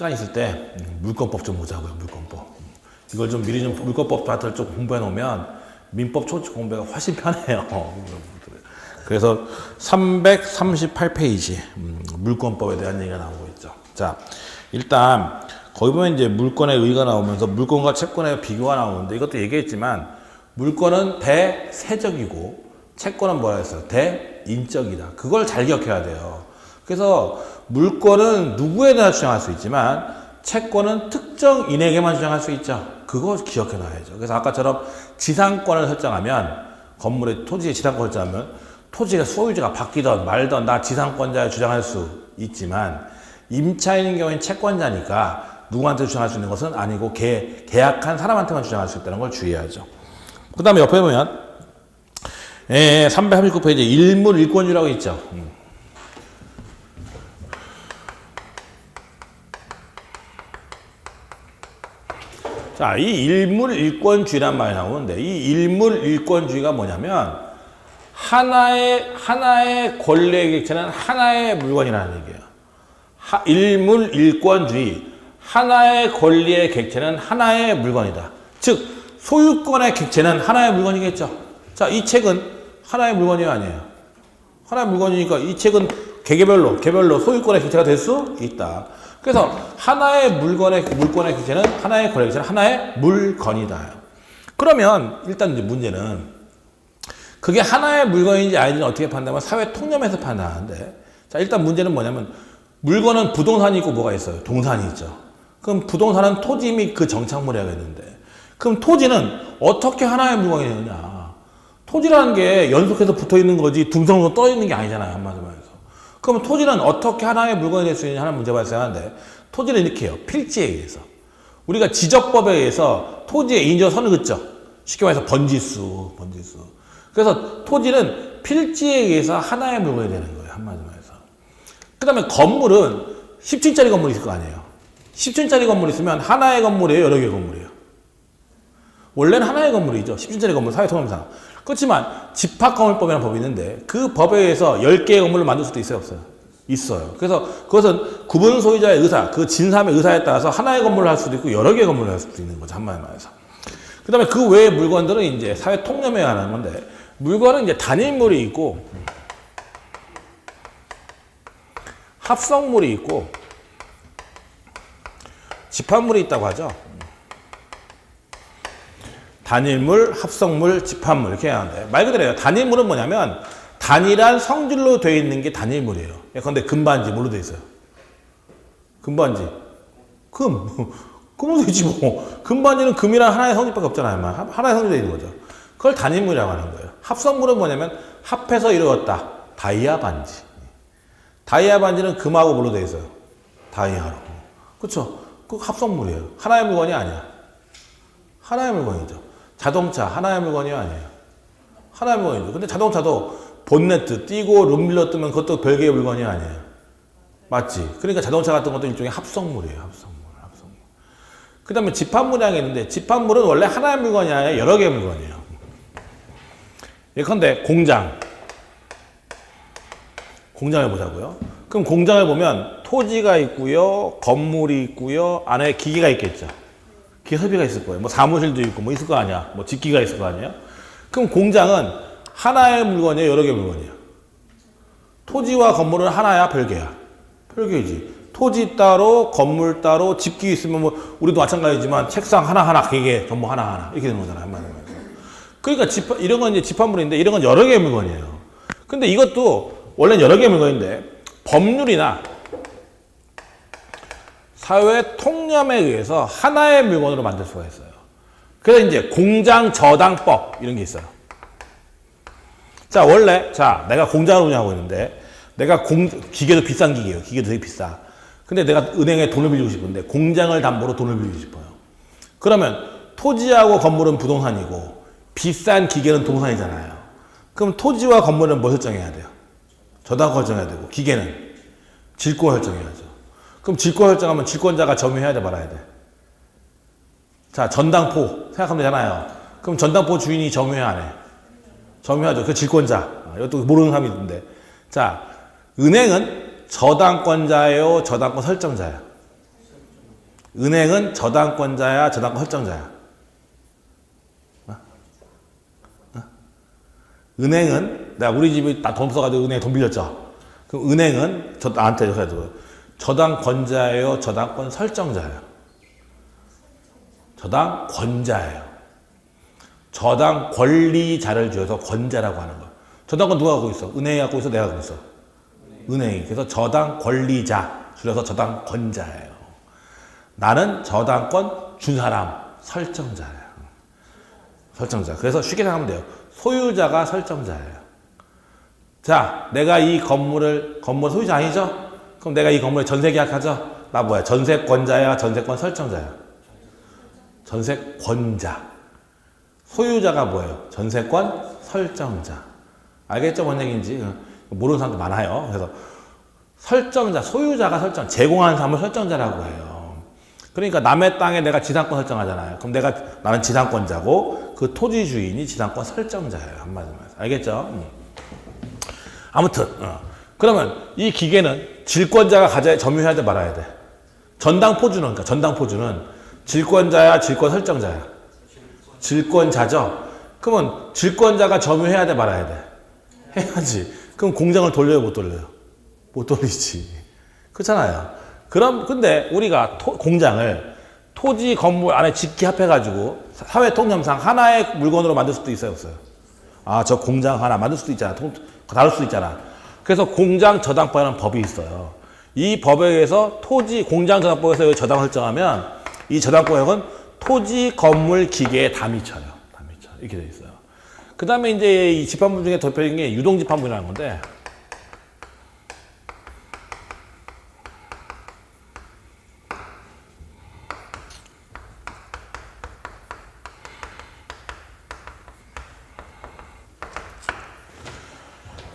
시간 있을 때 물권법 좀 보자고요. 물권법. 이걸 좀 미리 좀 물권법 파트를 좀 공부해 놓으면 민법 초급 공부가 훨씬 편해요. 그래서 338페이지 물권법에 대한 얘기가 나오고 있죠. 자, 일단 거기 보면 이제 물권의 의의가 나오면서 물권과 채권의 비교가 나오는데 이것도 얘기했지만 물권은 대세적이고 채권은 뭐라 했어요? 대인적이다. 그걸 잘 기억해야 돼요. 그래서 물권은 누구에나 주장할 수 있지만 채권은 특정인에게만 주장할 수 있죠. 그거 기억해 놔야죠. 그래서 아까처럼 지상권을 설정하면 건물의 토지의 지상권을 설정하면 토지의 소유자가 바뀌던 말던 나 지상권자에 주장할 수 있지만 임차인인 경우에는 채권자니까 누구한테 주장할 수 있는 것은 아니고 계약한 사람한테만 주장할 수 있다는 걸 주의해야죠. 그 다음에 옆에 보면 339페이지 일물일권주의라고 있죠. 자, 이 일물일권주의란 말이 나오는데 이 일물일권주의가 뭐냐면 하나의 권리의 객체는 하나의 물건이라는 얘기예요. 일물일권주의, 하나의 권리의 객체는 하나의 물건이다. 즉 소유권의 객체는 하나의 물건이겠죠. 자, 이 책은 하나의 물건이 아니에요. 하나의 물건이니까 이 책은 개별로 소유권의 객체가 될 수 있다. 그래서 하나의 물권의 객체는 하나의 권리의 객체는 하나의 물건이다. 그러면 일단 이제 문제는 그게 하나의 물건인지 아닌지는 어떻게 판단하면 사회 통념에서 판단하는데, 자, 일단 문제는 뭐냐면 물건은 부동산이 있고 뭐가 있어요? 동산이 있죠. 그럼 부동산은 토지 및 그 정착물이 하겠는데, 그럼 토지는 어떻게 하나의 물건이 되느냐? 토지라는 게 연속해서 붙어 있는 거지 둥성둥성 떠 있는 게 아니잖아요. 한마디로 말해서. 그럼 토지는 어떻게 하나의 물건이 될 수 있느냐 하는 문제가 발생하는데, 토지는 이렇게 해요. 필지에 의해서. 우리가 지적법에 의해서 토지에 인정선을 긋죠. 쉽게 말해서 번지수. 그래서 토지는 필지에 의해서 하나의 물건이 되는 거예요. 한마디로 말해서. 그 다음에 건물은 10층짜리 건물이 있을 거 아니에요. 10층짜리 건물이 있으면 하나의 건물이에요? 여러 개의 건물이에요? 원래는 하나의 건물이죠. 10층짜리 건물 사회통념상. 그렇지만 집합건물법이라는 법이 있는데 그 법에 의해서 10개의 건물을 만들 수도 있어요? 없어요? 있어요. 그래서 그것은 구분 소유자의 의사, 그 진3의 의사에 따라서 하나의 건물을 할 수도 있고 여러 개의 건물을 할 수도 있는 거죠. 한마디로 말해서. 그 다음에 그 외의 물건들은 이제 사회 통념에 관한 건데, 물건은 이제 단일물이 있고 합성물이 있고 집합물이 있다고 하죠. 단일물, 합성물, 집합물 이렇게 하는데, 말 그대로요. 단일물은 뭐냐면 단일한 성질로 되어 있는 게 단일물이에요. 그런데 금반지 뭘로 되어 있어요? 금반지. 금으로 되지 뭐. 금반지는 금이란 하나의 성질밖에 없잖아요. 하나의 성질로 되어 있는 거죠. 그걸 단일물이라고 하는 거예요. 합성물은 뭐냐면 합해서 이루어졌다. 다이아 반지. 다이아 반지는 금하고 뭘로 되어 있어요? 다이아로. 그렇죠? 그 합성물이에요. 하나의 물건이 아니야. 하나의 물건이죠. 자동차 하나의 물건이 아니에요. 하나의 물건이죠. 근데 자동차도 본네트 띄고 룸밀러 뜨면 그것도 별개의 물건이 아니에요. 맞지? 그러니까 자동차 같은 것도 일종의 합성물이에요. 합성물. 그 다음에 집합물이라는 게 있는데, 집합물은 원래 하나의 물건이 아니라 여러 개의 물건이에요. 예컨대 공장을 보자고요. 그럼 공장을 보면 토지가 있고요, 건물이 있고요, 안에 기계가 있겠죠. 기계 설비가 있을 거예요. 뭐 사무실도 있고 뭐 있을 거 아니야. 뭐 집기가 있을 거 아니에요. 그럼 공장은 하나의 물건이에요, 여러 개의 물건이에요? 토지와 건물은 하나야, 별개야? 별개지. 토지 따로, 건물 따로, 집기 있으면 뭐 우리도 마찬가지지만 책상 하나하나, 기계 전부 하나하나 이렇게 되는 거잖아요. 한마디로. 그러니까 이런 건 이제 집합물인데 이런 건 여러 개의 물건이에요. 근데 이것도 원래는 여러 개의 물건인데 법률이나 사회 통념에 의해서 하나의 물건으로 만들 수가 있어요. 그래서 이제 공장 저당법 이런 게 있어요. 자, 원래 내가 공장을 운영하고 있는데 내가 기계도 비싼 기계예요. 기계도 되게 비싸. 근데 내가 은행에 돈을 빌리고 싶은데 공장을 담보로 돈을 빌리고 싶어요. 그러면 토지하고 건물은 부동산이고 비싼 기계는 동산이잖아요. 그럼 토지와 건물은 뭐 설정해야 돼요? 저당권 설정해야 되고, 기계는 질권 설정해야죠. 그럼 질권 설정하면 질권자가 점유해야 돼, 말아야 돼? 자, 전당포 생각하면 되잖아요. 그럼 전당포 주인이 점유해, 안 해? 점유하죠. 그 질권자. 이것도 모르는 사람이 있는데. 자, 은행은 저당권자예요, 저당권 설정자예요? 은행은 저당권자야, 저당권 설정자야? 은행은, 내가 우리 집이 다 돈 써가지고 은행에 돈 빌렸죠? 그럼 은행은 나한테 해가지고 저당권자예요, 저당권 설정자예요? 저당권자예요. 저당 권리자를 줄여서 권자라고 하는 거야. 저당권 누가 갖고 있어? 은행이 갖고 있어? 내가 갖고 있어? 은행이. 그래서 저당 권리자 줄여서 저당 권자예요. 나는 저당권 준 사람 설정자예요. 설정자. 그래서 쉽게 생각하면 돼요. 소유자가 설정자예요. 자, 내가 이 건물 소유자 아니죠? 그럼 내가 이 건물에 전세 계약하죠? 나 뭐야? 전세권자야, 전세권 설정자야? 전세권자. 소유자가 뭐예요? 전세권 설정자. 알겠죠? 뭔 얘기인지? 모르는 사람도 많아요. 그래서 설정자, 소유자가 제공하는 사람을 설정자라고 해요. 그러니까 남의 땅에 내가 지상권 설정하잖아요. 그럼 나는 지상권자고 그 토지 주인이 지상권 설정자예요. 한마디로 말해서. 알겠죠? 아무튼 그러면 이 기계는 질권자가 점유해야 돼 말아야 돼? 전당포주는 질권자야, 질권 설정자야? 질권자죠? 그러면 질권자가 점유해야 돼 말아야 돼? 해야지. 그럼 공장을 돌려요, 못 돌려요? 못 돌리지. 그렇잖아요. 근데 우리가 공장을 토지 건물 안에 짓기 합해가지고 사회 통념상 하나의 물건으로 만들 수도 있어요, 없어요? 아, 저 공장 하나 만들 수도 있잖아. 다룰 수도 있잖아. 그래서 공장 저당법이라는 법이 있어요. 이 법에 의해서 공장 저당법에서 저당 설정하면 이 저당법은 토지, 건물, 기계에 다 미쳐요. 다 미쳐. 이렇게 돼 있어요. 그 다음에 이제 이 집합물 중에 대표적인 게 유동집합물이라는 건데,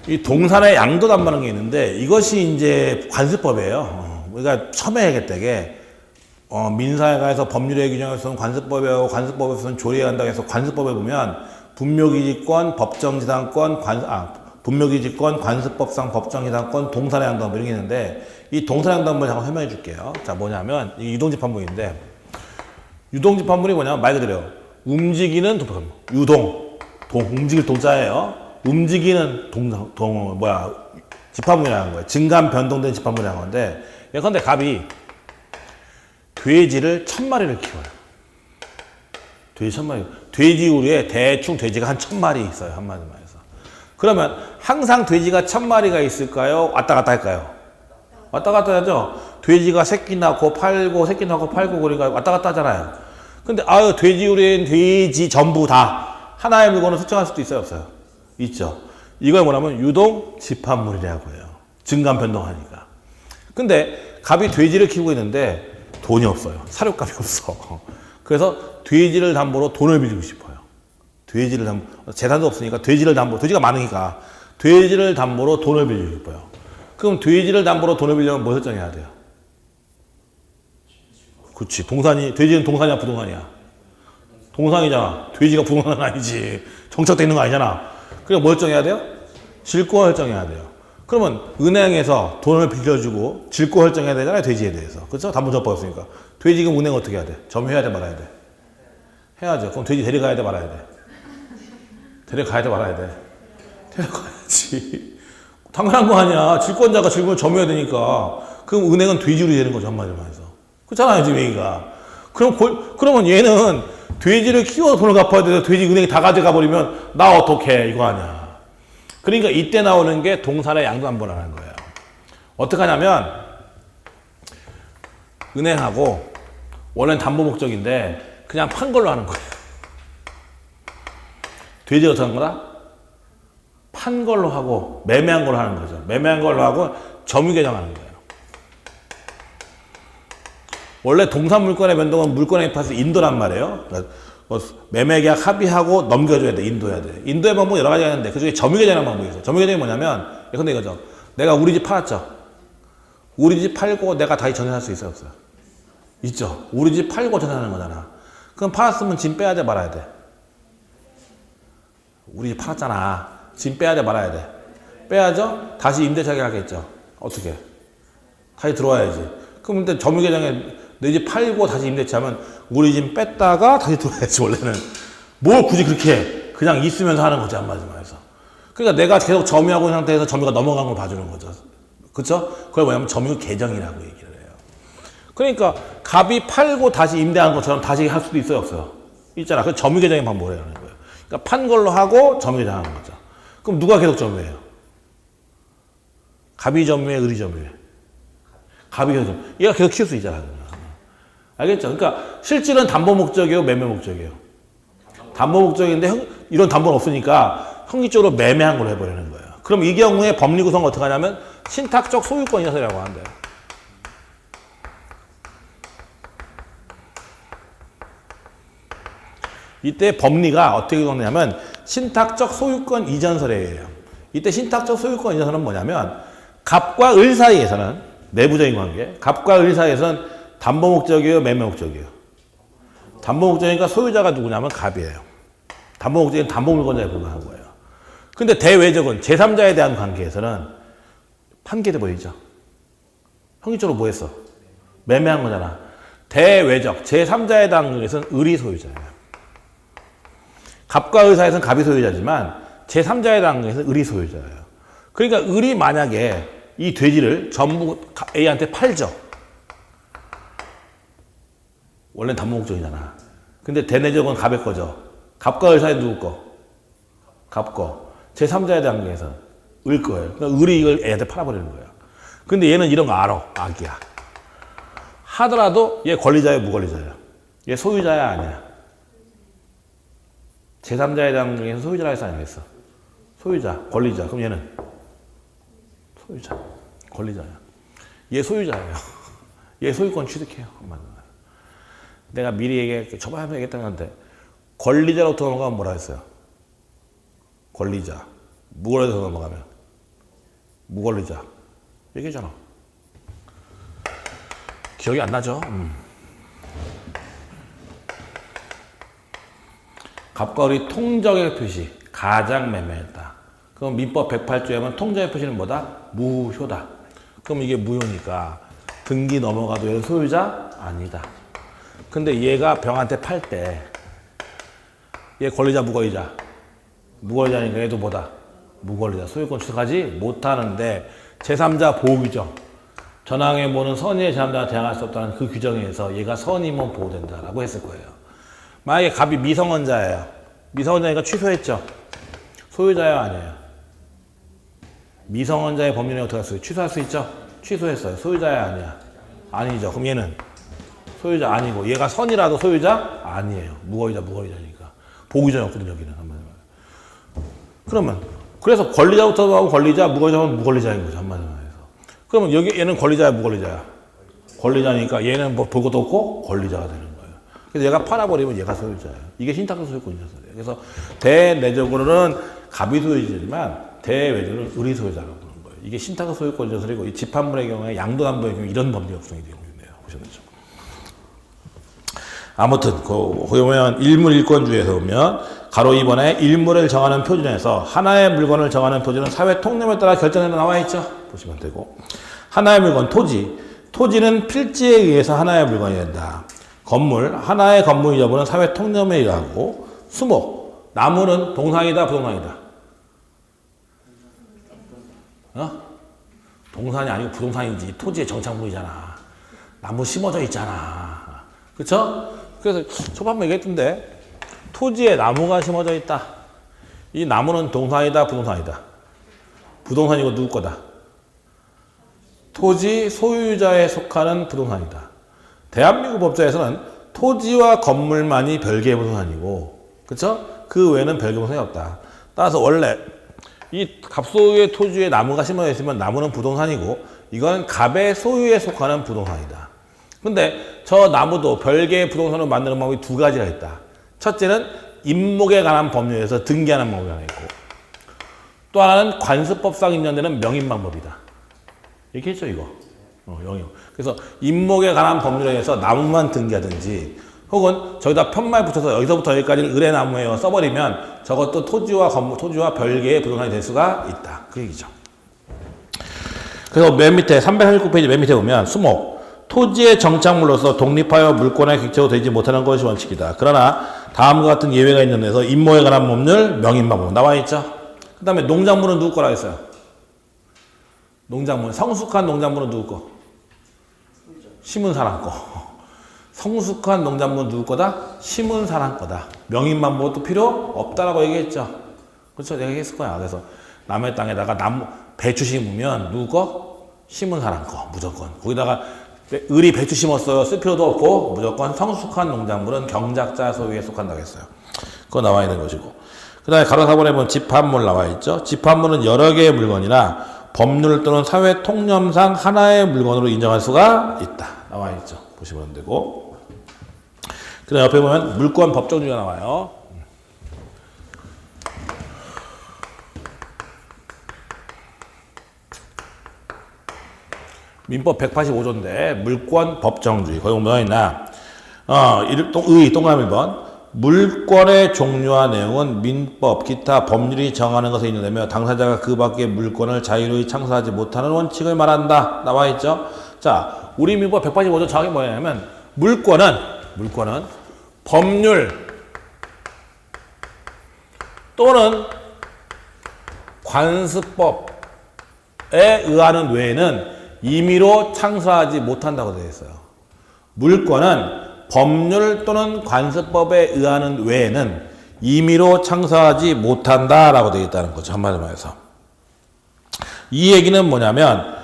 이 동산의 양도담보라는 게 있는데 이것이 이제 관습법이에요. 우리가 처음에 해야겠다게 민사에 가서 법률의 규정에서는 관습법이고 관습법에서는 조례해야 한다고 해서 관습법에 보면 분묘기지권, 법정지상권, 분묘기지권, 관습법상 법정지상권, 동산의 양도담보 이런 게 있는데 이 동산의 양도담보를 잠깐 설명해 줄게요. 자, 뭐냐면 이 유동집합물인데 유동집합물이 뭐냐면 말 그대로 움직이는 움직일 동자예요. 움직이는 집합물이라는 거예요. 증감 변동된 집합물이라는 건데, 예컨대 갑이 돼지를 1000마리를 키워요. 돼지 1000마리. 돼지 우리에 대충 돼지가 한 1000마리 있어요. 한마디로 말해서. 그러면 항상 돼지가 1000마리가 있을까요? 왔다 갔다 할까요? 왔다 갔다 하죠. 돼지가 새끼 낳고 팔고 새끼 낳고 팔고 그러니까 왔다 갔다 하잖아요. 근데 돼지 우리엔 돼지 전부 다 하나의 물건을 설정할 수도 있어요, 없어요? 있죠. 이걸 뭐냐면 유동 집합물이라고 해요. 증감 변동하니까. 근데 갑이 돼지를 키우고 있는데 돈이 없어요. 사료값이 없어. 그래서 돼지를 담보로 돈을 빌리고 싶어요. 재산도 없으니까 돼지가 많으니까 돼지를 담보로 돈을 빌리고 싶어요. 그럼 돼지를 담보로 돈을 빌려면 뭐 설정해야 돼요? 그렇지. 돼지는 동산이야, 부동산이야? 동산이잖아. 돼지가 부동산은 아니지. 정착되어 있는 거 아니잖아. 그럼 뭐 설정해야 돼요? 질권 설정해야 돼요. 그러면 은행에서 돈을 빌려주고 질권 설정해야 되잖아요, 돼지에 대해서. 그렇죠? 담보조합법이었으니까. 돼지 그럼 은행 어떻게 해야 돼? 점유해야 돼, 말아야 돼? 해야죠. 그럼 돼지 데려가야 돼, 말아야 돼? 데려가야 돼, 말아야 돼? 데려가야지. 당연한 거 아니야. 질권자가 질권을 점유해야 되니까. 그럼 은행은 돼지로 되는 거죠, 한마디로 말해서. 그렇잖아요, 지금 얘기가. 그러면 얘는 돼지를 키워서 돈을 갚아야 돼서 돼지 은행이 다 가져가 버리면 나 어떡해, 이거 아니야. 그러니까 이때 나오는 게 동산의 양도담보라는 거예요. 어떻게 하냐면 은행하고 원래는 담보 목적인데 그냥 판 걸로 하는 거예요. 돼지가 어떻게 하는 거다? 판 걸로 하고 매매한 걸로 하는 거죠. 매매한 걸로 하고 점유 개정하는 거예요. 원래 동산 물권의 변동은 물권의 입하에서 인도란 말이에요. 그러니까 매매계약 합의하고 넘겨줘야 돼. 인도해야 돼. 인도의 방법은 여러 가지가 있는데 그중에 점유계정이라는 방법이 있어요. 점유계정이 뭐냐면 근데 이거죠. 내가 우리 집 팔았죠. 우리 집 팔고 내가 다시 전세할 수 있어요, 없어요? 있죠. 우리 집 팔고 전세하는 거잖아. 그럼 팔았으면 짐 빼야 돼, 말아야 돼? 우리 집 팔았잖아. 짐 빼야 돼, 말아야 돼? 빼야죠. 다시 임대차 계약하겠죠. 어떻게? 다시 들어와야지. 그럼 근데 점유계정에 내 집 팔고 다시 임대차하면 우리 집 뺐다가 다시 들어야지 원래는. 뭘 굳이 그렇게 해. 그냥 있으면서 하는 거지 한마디로 말해서. 그러니까 내가 계속 점유하고 있는 상태에서 점유가 넘어간 걸 봐주는 거죠. 그쵸? 그걸 뭐냐면 점유 계정이라고 얘기를 해요. 그러니까 갑이 팔고 다시 임대한 것처럼 다시 할 수도 있어요, 없어요? 있잖아. 그 점유 계정의 방법을 하는 거예요. 그러니까 판 걸로 하고 점유 계정 하는 거죠. 그럼 누가 계속 점유해요? 갑이 점유해, 을이 점유해? 갑이 계속 점유해. 얘가 계속 키울 수 있잖아. 알겠죠? 그러니까 실질은 담보 목적이에요, 매매 목적이에요? 담보 목적인데 이런 담보는 없으니까 형식적으로 매매한 걸로 해버리는 거예요. 그럼 이 경우에 법리 구성은 어떻게 하냐면 신탁적 소유권 이사설이라고 하는데요. 이때 법리가 어떻게 구성되냐면 신탁적 소유권 이전설이에요. 이때 신탁적 소유권 이전설은 뭐냐면 갑과 을 사이에서는 내부적인 관계, 갑과 을 사이에서는 담보 목적이에요, 매매 목적이에요? 담보 목적이니까 소유자가 누구냐면 갑이에요. 담보 목적은 담보 물건자에 불과한 거예요. 근데 대외적은 제3자에 대한 관계에서는 판결돼 보이죠? 형식적으로 뭐 했어? 매매한 거잖아. 대외적 제3자에 대한 관계에서는 을이 소유자예요. 갑과 을 사이에서는 갑이 소유자지만 제3자에 대한 관계에서는 을이 소유자예요. 그러니까 을이 만약에 이 돼지를 전부 A한테 팔죠. 원래는 담보 목적이잖아. 근데 대내적은 갑의 거죠. 갑과 을 사이 누구 거? 갑 거. 제3자에 대한 관계에서 을 거예요. 그러니까 을이 이걸 애한테 팔아버리는 거예요. 근데 얘는 이런 거 알아. 악이야. 하더라도 얘 권리자예요, 무권리자예요? 얘 소유자야, 아니야? 제3자에 대한 관계에서 소유자라 했어, 아니야? 했어? 소유자, 권리자. 그럼 얘는? 소유자, 권리자야. 얘 소유자예요. 얘 소유권 취득해요. 내가 미리 얘기할게. 초반에 한번 얘기했던 건데 권리자로부터 넘어가면 뭐라 했어요? 권리자. 무권리자로 넘어가면 무권리자. 얘기했잖아. 기억이 안 나죠? 갑과 을이 통정의 표시, 가장 매매했다. 그럼 민법 108조에 하면 통정의 표시는 뭐다? 무효다. 그럼 이게 무효니까 등기 넘어가도 얘는 소유자? 아니다. 근데 얘가 병한테 팔 때 얘 권리자, 무권리자? 무권리자니까 얘도 뭐다? 무권리자. 소유권 취득하지 못하는데 제3자 보호규정. 전항에 보는 선의의 제3자가 대항할 수 없다는 그 규정에 의해서 얘가 선의면 보호된다라고 했을 거예요. 만약에 갑이 미성원자예요. 미성원자니까 취소했죠. 소유자예요, 아니에요? 미성원자의 법률에 어떻게 할 수 있어요? 취소할 수 있죠? 취소했어요. 소유자야, 아니야? 아니죠. 그럼 얘는 소유자 아니고 얘가 선이라도 소유자 아니에요. 무권리자, 무권리자니까. 보호규정이 없거든요, 여기는. 한마디로. 그러면 그래서 권리자부터 하고 권리자, 무권리자면 무권리자인 거죠, 한마디로 해서. 그러면 여기 얘는 권리자야, 무권리자야? 권리자니까 얘는 뭐 볼 것도 없고 권리자가 되는 거예요. 그래서 얘가 팔아버리면 얘가 소유자예요. 이게 신탁적 소유권이라서 그래요. 그래서 대내적으로는 갑이 소유자지만 대외적으로는 을이 소유자라고 보는 거예요. 이게 신탁적 소유권이라서 이 집합물의 경우에 양도담보의 경우에 이런 법리가 구성이 되어 있네요. 보셨죠? 아무튼 거기 보면 일물일권주의에서 보면 가로 2번에 일물을 정하는 표준에서 하나의 물건을 정하는 표준은 사회 통념에 따라 결정되어 나와 있죠. 보시면 되고 하나의 물건 토지. 토지는 필지에 의해서 하나의 물건이 된다. 건물, 하나의 건물 여부는 사회 통념에 의하고 수목, 나무는 동산이다, 부동산이다. 동산이 아니고 부동산이지. 토지의 정착물이잖아. 나무 심어져 있잖아. 그쵸? 그래서 초반에 얘기했던데 토지에 나무가 심어져 있다. 이 나무는 동산이다, 부동산이다. 부동산이고 누구 거다? 토지 소유자에 속하는 부동산이다. 대한민국 법조에서는 토지와 건물만이 별개의 부동산이고, 그쵸? 그 외에는 별개의 부동산이 없다. 따라서 원래 이 갑소유의 토지에 나무가 심어져 있으면 나무는 부동산이고, 이건 갑의 소유에 속하는 부동산이다. 근데 저 나무도 별개의 부동산으로 만드는 방법이 두 가지가 있다. 첫째는 임목에 관한 법률에서 등기하는 방법이 하나 있고, 또 하나는 관습법상 인정되는 명인 방법이다. 이렇게 했죠, 이거. 영역. 그래서 임목에 관한 법률에 의해서 나무만 등기하든지, 혹은 저기다 편말 붙여서 여기서부터 여기까지를 을의 나무에 써버리면 저것도 토지와 건물, 토지와 별개의 부동산이 될 수가 있다. 그 얘기죠. 그래서 맨 밑에 339페이지 맨 밑에 보면 수목. 토지의 정착물로서 독립하여 물권의 객체로 되지 못하는 것이 원칙이다. 그러나 다음과 같은 예외가 있는 데서 임모에 관한 법률, 명인방법 나와 있죠. 그 다음에 농작물은 누구 거라 했어요? 농작물, 성숙한 농작물은 누구 거? 심은 사람 거. 성숙한 농작물은 누구 거다? 심은 사람 거다. 명인방법도 필요 없다라고 얘기했죠. 그렇죠? 내가 얘기했을 거야. 그래서 남의 땅에다가 배추 심으면 누구 거? 심은 사람 거. 무조건. 거기다가 을이 배추 심었어요. 쓸 필요도 없고 무조건 성숙한 농작물은 경작자 소유에 속한다고 했어요. 그거 나와 있는 것이고. 그 다음에 가로 4번에 보면 집합물 나와 있죠. 집합물은 여러 개의 물건이나 법률 또는 사회 통념상 하나의 물건으로 인정할 수가 있다. 나와 있죠. 보시면 되고. 그 다음에 옆에 보면 물권 법정주의가 나와요. 민법 185조인데 물권 법정주의 거기 뭐가 있나? 동그라미 1번 물권의 종류와 내용은 민법, 기타 법률이 정하는 것에 있는다며 당사자가 그 밖의 물권을 자유로이 창설하지 못하는 원칙을 말한다. 나와 있죠. 자, 우리 민법 185조 정확히 뭐냐면 물권은 법률 또는 관습법에 의하는 외에는 임의로 창설하지 못한다고 되어 있어요. 물권은 법률 또는 관습법에 의하는 외에는 임의로 창설하지 못한다라고 되어 있다는 거죠. 한마디로 말해서. 이 얘기는 뭐냐면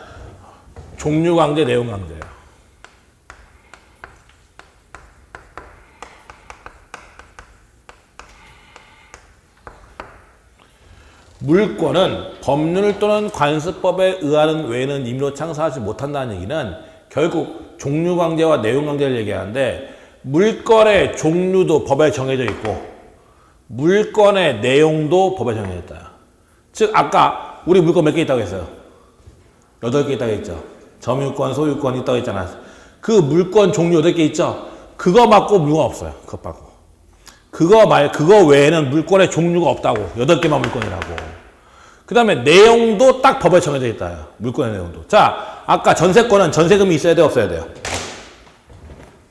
종류강제, 내용강제예요. 물권은 법률 또는 관습법에 의하는 외에는 임의로 창설하지 못한다는 얘기는 결국 종류강제와 내용강제를 얘기하는데 물건의 종류도 법에 정해져 있고 물건의 내용도 법에 정해져 있다. 즉 아까 우리 물건 몇 개 있다고 했어요? 8개 있다고 했죠. 점유권, 소유권 있다고 했잖아. 그 물건 종류 8개 있죠? 그거 맞고 물건 없어요. 그것 받고. 그거 외에는 물건의 종류가 없다고. 8개만 물건이라고. 그 다음에 내용도 딱 법에 정해져 있다. 물건의 내용도. 자, 아까 전세권은 전세금이 있어야 돼, 없어야 돼요?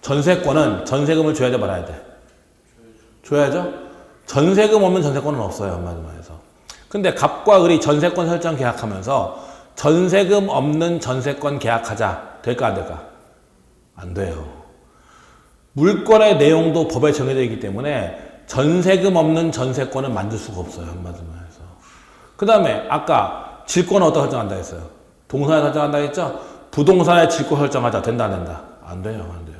전세권은 전세금을 줘야 돼, 말아야 돼? 줘야죠? 전세금 없는 전세권은 없어요, 한마디로 말해서. 근데 갑과 을이 전세권 설정 계약하면서 전세금 없는 전세권 계약하자. 될까, 안 될까? 안 돼요. 물건의 내용도 법에 정해져 있기 때문에 전세금 없는 전세권은 만들 수가 없어요. 한마디로 말해서. 그 다음에 아까 질권은 어떻게 설정한다 했어요? 동산에 설정한다 했죠? 부동산에 질권 설정하자. 된다, 안 된다? 안 돼요. 안 돼요.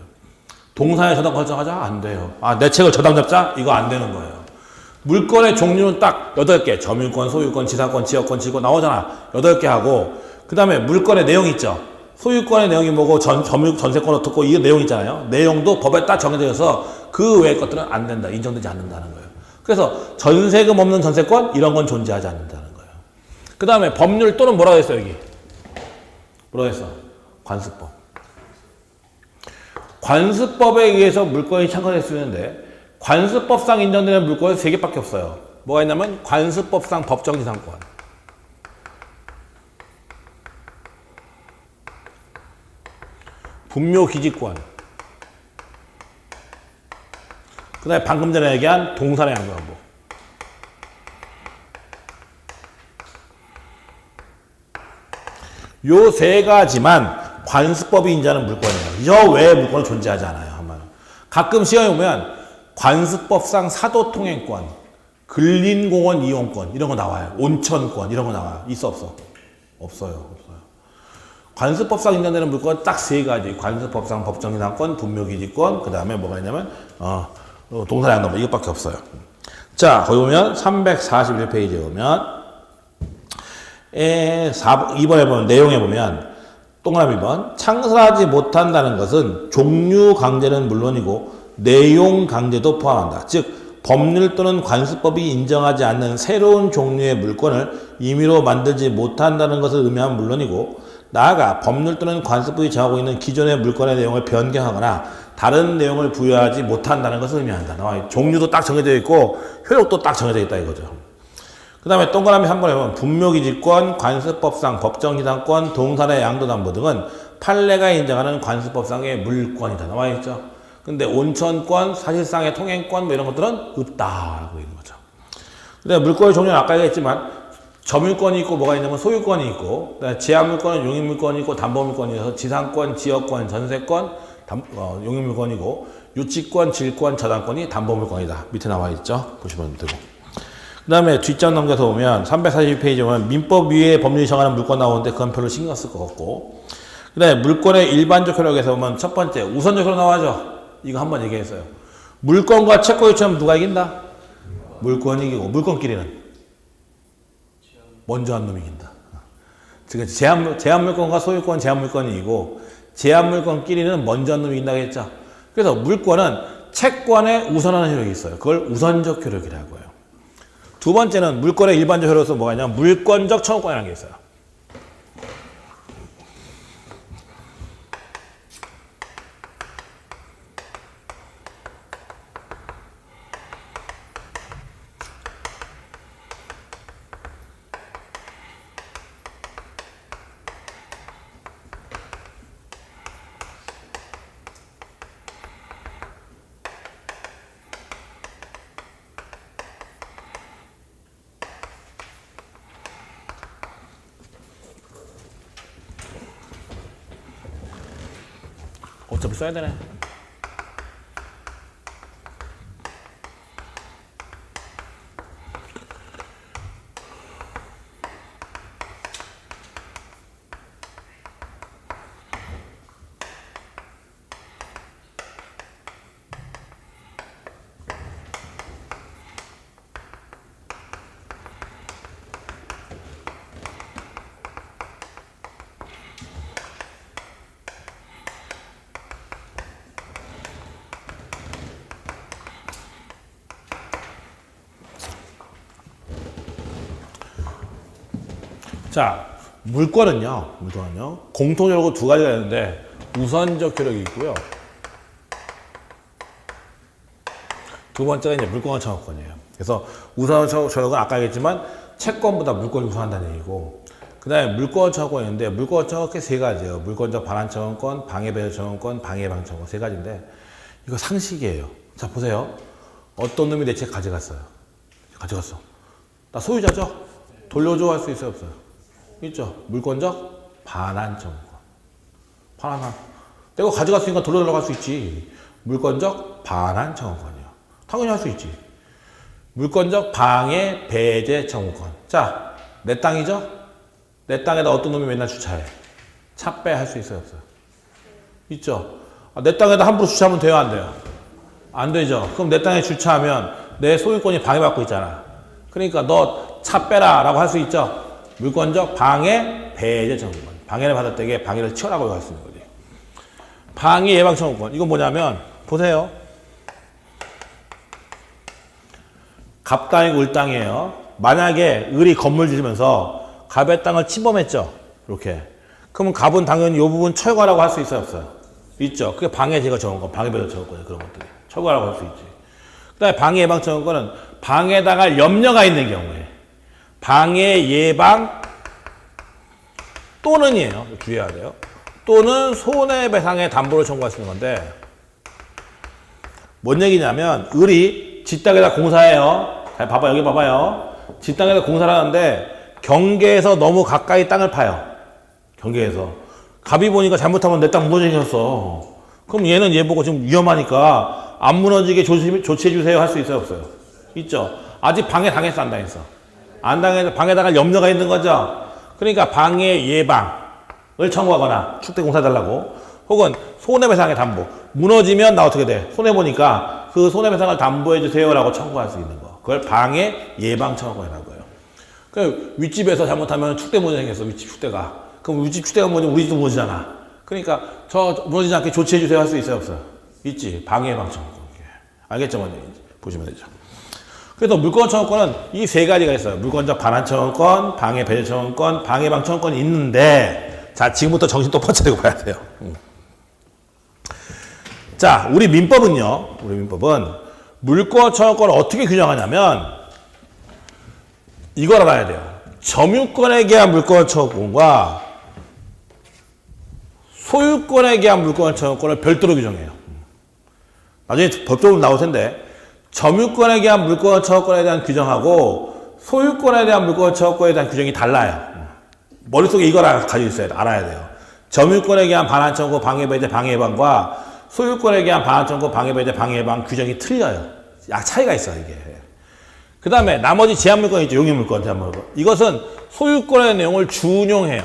동산에 저당 설정하자? 안 돼요. 아, 내 책을 저당 잡자? 이거 안 되는 거예요. 물건의 종류는 딱 8개. 점유권, 소유권, 지사권, 지역권, 지권 나오잖아. 8개 하고 그 다음에 물건의 내용 있죠? 소유권의 내용이 뭐고 전세권 어떻고 이 내용 있잖아요. 내용도 법에 딱 정해져 있어서 그 외의 것들은 안 된다. 인정되지 않는다는 거예요. 그래서 전세금 없는 전세권 이런 건 존재하지 않는다는 거예요. 그 다음에 법률 또는 뭐라고 했어요 여기? 뭐라고 했어? 관습법. 관습법에 의해서 물건이 창건될 수 있는데 관습법상 인정되는 물건은 3개밖에 없어요. 뭐가 있냐면 관습법상 법정지상권, 분묘기지권, 그 다음에 방금 전에 얘기한 동산의 양도한복. 요 3가지만 관습법이 인정하는 물건이에요. 저 외의 물건은 존재하지 않아요. 한마디로. 가끔 시험에 보면 관습법상 사도통행권, 근린공원 이용권 이런 거 나와요. 온천권 이런 거 나와요. 있어 없어? 없어요. 관습법상 인정되는 물건은 딱 3가지. 관습법상 법정지상권, 분묘기지권, 그 다음에 뭐가 있냐면 동산양도법 이것밖에 없어요. 자, 거기 보면 341페이지에 보면 2번에 보면 내용에 보면 동그라미 2번 창설하지 못한다는 것은 종류 강제는 물론이고 내용 강제도 포함한다. 즉 법률 또는 관습법이 인정하지 않는 새로운 종류의 물건을 임의로 만들지 못한다는 것을 의미하면 물론이고 나아가 법률 또는 관습법이 정하고 있는 기존의 물건의 내용을 변경하거나 다른 내용을 부여하지 못한다는 것을 의미한다. 종류도 딱 정해져 있고 효력도 딱 정해져 있다 이거죠. 그 다음에 동그라미 3번에 보면 분묘기지권, 관습법상 법정기상권, 동산의 양도담보 등은 판례가 인정하는 관습법상의 물권이다. 나와있죠. 근데 온천권, 사실상의 통행권 뭐 이런 것들은 없다라고 있는 거죠. 근데 물권의 종류는 아까 얘기했지만 점유권이 있고 뭐가 있냐면 소유권이 있고 제한물권은 용익물권이 있고 담보물권이 있어서 지상권, 지역권, 전세권, 용익물권이고 유치권, 질권, 저당권이 담보물권이다. 밑에 나와 있죠. 보시면 되고. 그 다음에 뒷장 넘겨서 보면 342페이지 보면 민법 위에 법률이 정하는 물권 나오는데 그건 별로 신경 쓸 것 같고 그 다음에 물권의 일반적 효력에서 보면 첫 번째 우선적 효력 나와죠. 이거 한번 얘기했어요. 물권과 채권 유치하면 누가 이긴다? 물권이 이기고 물권끼리는 먼저 한 놈이 이긴다. 즉 제한물권과 소유권 제한물권이 이기고 제한물권끼리는 먼저 한 놈이 이긴다고 했죠. 그래서 물권은 채권에 우선하는 효력이 있어요. 그걸 우선적 효력이라고 해요. 두 번째는 물권의 일반적 효력에서 뭐가 있냐면 물권적 청구권이라는 게 있어요. 어차피 써야 되네. 자, 물권은요, 공통적으로 두 가지가 있는데, 우선적 효력이 있고요. 두 번째가 이제 물권과 청구권이에요. 그래서 우선적 효력은 아까 얘기했지만, 채권보다 물권이 우선한다는 얘기고, 그 다음에 물권 청구권이 있는데, 물권 청구권 세 가지예요. 물권적 반환 청구권, 방해배제 청구권, 방해방 청구권 세 가지인데, 이거 상식이에요. 자, 보세요. 어떤 놈이 내 책 가져갔어요. 가져갔어. 나 소유자죠? 돌려줘 할 수 있어요, 없어요? 있죠. 물권적 반환 청구권. 반환. 내가 가져갔으니까 돌려달라고 할 수 있지. 물권적 반환 청구권이요. 당연히 할 수 있지. 물권적 방해 배제 청구권. 자, 내 땅이죠? 내 땅에다 어떤 놈이 맨날 주차해? 차빼 할 수 있어요, 없어요? 있죠. 내 땅에다 함부로 주차하면 돼요, 안 돼요? 안 되죠. 그럼 내 땅에 주차하면 내 소유권이 방해받고 있잖아. 그러니까 너 차 빼라 라고 할 수 있죠. 물권적 방해 배제 청구권. 방해를 받을 때에 방해를 치워라고 할 수 있는 거지. 방해 예방 청구권. 이건 뭐냐면 보세요. 갑땅이고 을땅이에요. 만약에 을이 건물 지으면서 갑의 땅을 침범했죠. 이렇게. 그러면 갑은 당연히 이 부분 철거하라고 할 수 있어요, 없어요? 있죠. 그게 방해 제거 청구권, 방해 배제 청구권 그런 것들이 철거하라고 할 수 있지. 그다음에 방해 예방 청구권은 방해당할 염려가 있는 경우에 방해 예방 또는이에요. 주의해야 돼요. 또는 손해배상의 담보를 청구할 수 있는 건데 뭔 얘기냐면 을이 지 땅에다 공사해요. 잘 봐봐, 여기 봐봐요. 지 땅에다 공사를 하는데 경계에서 너무 가까이 땅을 파요. 경계에서. 갑이 보니까 잘못하면 내 땅 무너지겠어. 그럼 얘는 얘 보고 지금 위험하니까 안 무너지게 조치해주세요 할 수 있어요, 없어요? 있죠. 아직 방해 당했어, 안 당했어? 안 당해서 방해당할 염려가 있는 거죠. 그러니까 방해 예방을 청구하거나 축대공사해달라고 혹은 손해배상의 담보. 무너지면 나 어떻게 돼? 손해보니까 그 손해배상을 담보해주세요 라고 청구할 수 있는 거. 그걸 방해 예방 청구권이라고 해요. 그 윗집에서 잘못하면 축대 무너지게 생겼어. 윗집 축대가. 그럼 윗집 축대가 무너지면 우리 집도 무너지잖아. 그러니까 저 무너지지 않게 조치해주세요 할 수 있어요, 없어요? 있지. 방해 예방 청구권. 알겠죠? 뭔지 보시면 되죠. 그래서 물권 청구권은 이 세 가지가 있어요. 물권적 반환 청구권, 방해 배제 청구권, 방해방 청구권이 있는데 자, 지금부터 정신 똑바로 차리고 봐야 돼요. 자, 우리 민법은요. 우리 민법은 물권 청구권을 어떻게 규정하냐면 이걸 알아야 돼요. 점유권에 대한 물권 청구권과 소유권에 대한 물권 청구권을 별도로 규정해요. 나중에 법적으로 나올 텐데 점유권에 대한 물권 청구권에 대한 규정하고 소유권에 대한 물권 청구권에 대한 규정이 달라요. 머릿속에 이걸 가지고 있어야 돼. 알아야 돼요. 점유권에 대한 반환 청구, 방해 배제, 방해 예방과 소유권에 대한 반환 청구, 방해 배제, 방해 예방 규정이 틀려요. 차이가 있어요, 이게. 그 다음에 나머지 제한 물권 있죠. 용의 물권, 제한 물권. 이것은 소유권의 내용을 준용해요.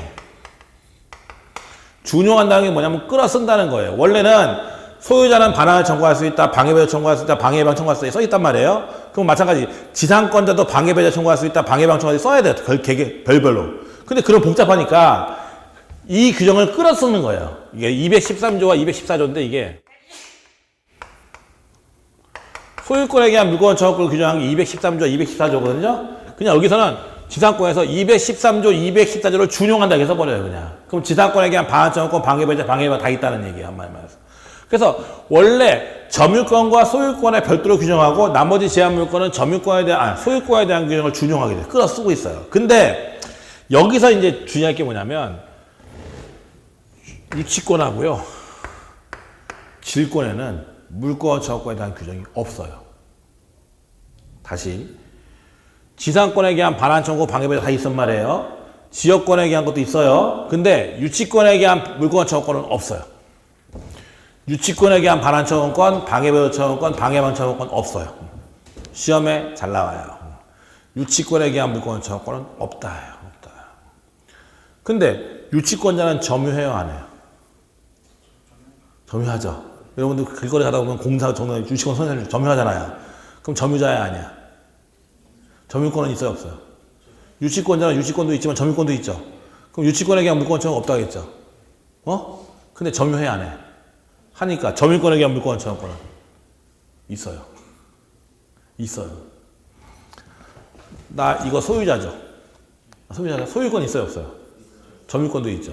준용한다는 게 뭐냐면 끌어 쓴다는 거예요. 원래는 소유자는 반환을 청구할 수 있다, 방해 배제 청구할 수 있다, 방해 예방 청구할 수 있다 써 있단 말이에요. 그럼 마찬가지 지상권자도 방해 배제 청구할 수 있다, 방해 예방 청구할 수 있다 써야 돼요. 별별로. 근데 그런 복잡하니까 이 규정을 끌어 쓰는 거예요. 이게 213조와 214조인데 이게 소유권에 대한 물권 청구권을 규정한 게 213조, 214조거든요. 그냥 여기서는 지상권에서 213조, 214조를 준용한다 해서 버려요, 그냥. 그럼 지상권에 대한 반환 청구권, 방해 배제, 방해 예방 다 있다는 얘기예요, 한마디로 말해서. 그래서 원래 점유권과 소유권에 별도로 규정하고 나머지 제한 물권은 점유권에 대한 소유권에 대한 규정을 준용하게 돼요. 끌어 쓰고 있어요. 근데 여기서 이제 중요할 게 뭐냐면 유치권하고요. 질권에는 물권 청구권에 대한 규정이 없어요. 다시 지상권에 대한 반환 청구, 방해 배제 다 있단 말이에요. 지역권에 대한 것도 있어요. 근데 유치권에 대한 물권 청구권은 없어요. 유치권에 대한 반환 청구권, 방해 배제 청구권, 방해 예방 청구권 없어요. 시험에 잘 나와요. 유치권에 대한 물권 청구권은 없다예요. 없다. 근데 유치권자는 점유해요, 안 해요? 점유하죠. 여러분들 길거리 가다 보면 공사 정말 유치권 선생님 점유하잖아요. 그럼 점유자야, 아니야? 점유권은 있어요, 없어요? 유치권자는 유치권도 있지만 점유권도 있죠. 그럼 유치권에 대한 물권 청구가 없다겠죠. 근데 점유해, 안 해? 하니까 점유권에 대한 물권 청구권은 있어요. 있어요. 나 이거 소유자죠. 소유권 있어요, 없어요? 점유권도 있죠.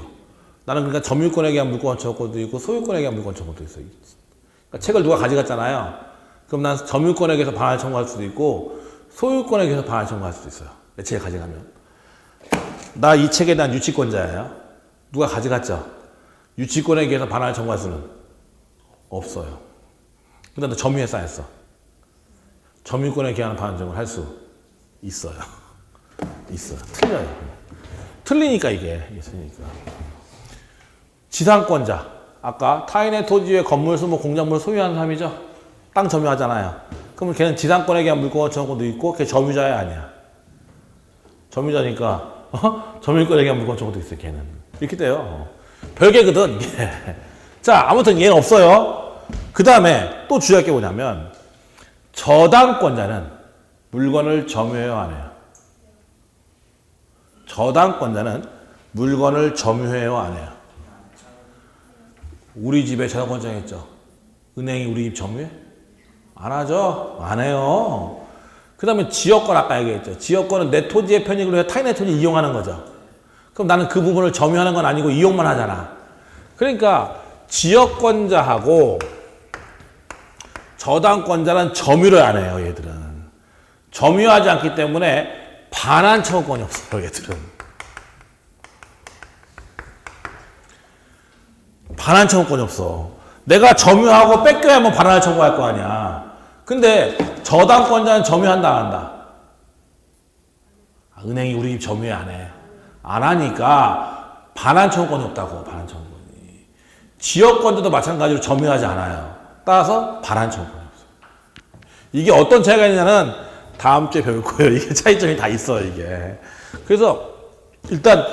나는 그러니까 점유권에 대한 물권 청구권도 있고 소유권에 대한 물권 청구권도 있어요. 그러니까 책을 누가 가져갔잖아요. 그럼 난 점유권에 대해서 반환 청구할 수도 있고 소유권에 대해서 반환 청구할 수도 있어요. 내 책을 가져가면. 나 이 책에 대한 유치권자예요. 누가 가져갔죠. 유치권에 대해서 반환 청구할 수는 없어요. 근데 너 점유에 쌓였어. 점유권에 기한한 반환 청구를 할 수 있어요. 있어요. 틀려요. 틀리니까 이게 있으니까. 지상권자. 아까 타인의 토지에 건물, 수목, 공작물을 소유하는 사람이죠. 땅 점유하잖아요. 그러면 걔는 지상권에 대한 물권 청구도 있고 걔 점유자야, 아니야? 점유자니까 점유권에 대한 물권 청구도 있어요, 걔는. 이렇게 돼요. 별개거든, 이게. 자, 아무튼 얘는 없어요. 그 다음에 또 주의할 게 뭐냐면 저당권자는 물건을 점유해요, 안 해요? 저당권자는 물건을 점유해요, 안 해요? 우리 집에 저당권자 있죠. 은행이 우리 집 점유해? 안 하죠? 안 해요. 그 다음에 지역권 아까 얘기했죠. 지역권은 내 토지의 편익을 위해 타인의 토지를 이용하는 거죠. 그럼 나는 그 부분을 점유하는 건 아니고 이용만 하잖아. 그러니까 지역권자하고 저당권자는 점유를 안 해요, 얘들은. 점유하지 않기 때문에 반환 청구권이 없어요, 얘들은. 반환 청구권이 없어. 내가 점유하고 뺏겨야만 반환을 청구할 거 아니야. 근데 저당권자는 점유한다, 안 한다? 은행이 우리 집 점유해, 안 해? 안 하니까 반환 청구권이 없다고, 반환 청구권이. 지역권자도 마찬가지로 점유하지 않아요. 따라서 반환 청구권이 없어요. 이게 어떤 차이가 있냐는 다음 주에 배울 거예요. 이게 차이점이 다 있어요, 이게. 그래서 일단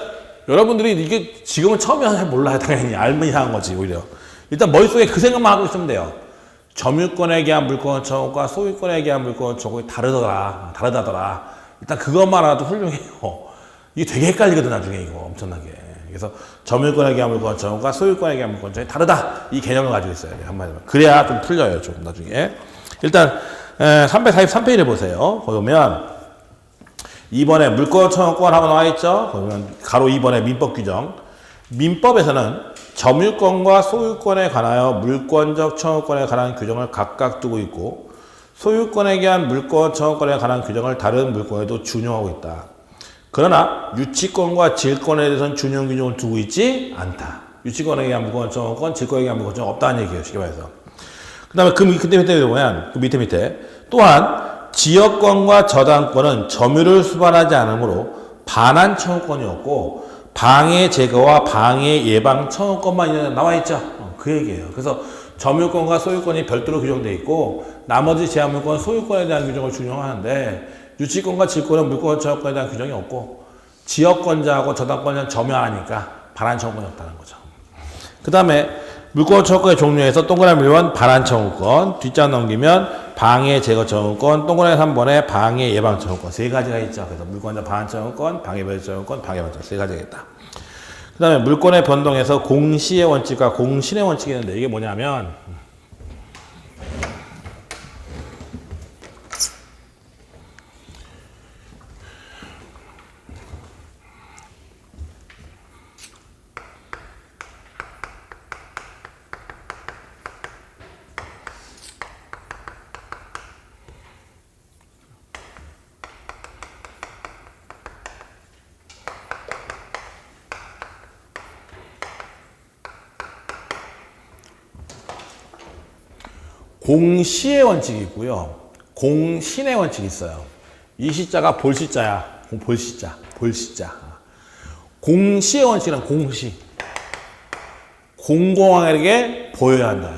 여러분들이 이게 지금은 처음에 잘 몰라요, 당연히. 알면 이상한 거지, 오히려. 일단 머릿속에 그 생각만 하고 있으면 돼요. 점유권에 대한 물권 청구과 소유권에 대한 물권 청구가 다르다더라. 일단 그것만 알아도 훌륭해요. 이게 되게 헷갈리거든, 나중에 이거. 엄청나게. 그래서 점유권에 대한 물권 청구과 소유권에 대한 물권 청구가 다르다. 이 개념을 가지고 있어야 돼요, 한마디로. 그래야 좀 풀려요, 좀 나중에. 일단 343페이지를 보세요. 보면 이번에 물권 청구권 하고 나와 있죠. 보면 가로 2번의 민법 규정. 민법에서는 점유권과 소유권에 관하여 물권적 청구권에 관한 규정을 각각 두고 있고 소유권에 대한 물권 청구권에 관한 규정을 다른 물권에도 준용하고 있다. 그러나 유치권과 질권에 대해서는 준용 규정을 두고 있지 않다. 유치권에 의한 물권 청구권, 질권에 의한 물권 청구권 없다는 얘기예요. 쉽게 말해서. 그 다음에 그 밑에 보면 그 밑에 또한 지역권과 저당권은 점유를 수반하지 않으므로 반환 청구권이 없고 방해 제거와 방해 예방 청구권만 나와 있죠. 그 얘기예요. 그래서 점유권과 소유권이 별도로 규정되어 있고 나머지 제한물권 소유권에 대한 규정을 준용하는데 유치권과 질권은 물권 청구권에 대한 규정이 없고 지역권자하고 저당권자는 점유하니까 반환 청구권이 없다는 거죠. 그 다음에 물권 청구권의 종류에서 동그라미 1번 반환 청구권, 뒷장 넘기면 방해 제거 청구권, 동그라미 3번에 방해 예방 청구권 세 가지가 있죠. 그래서 물권자 반환 청구권, 방해 배제 청구권, 방해 예방 청구권 세 가지가 있다. 그 다음에 물권의 변동에서 공시의 원칙과 공신의 원칙이 있는데 이게 뭐냐면 공시의 원칙이 있고요. 공신의 원칙이 있어요. 이 시자가 볼시자야. 볼시자. 공시의 원칙은 공시. 공공하게 보여야 한다.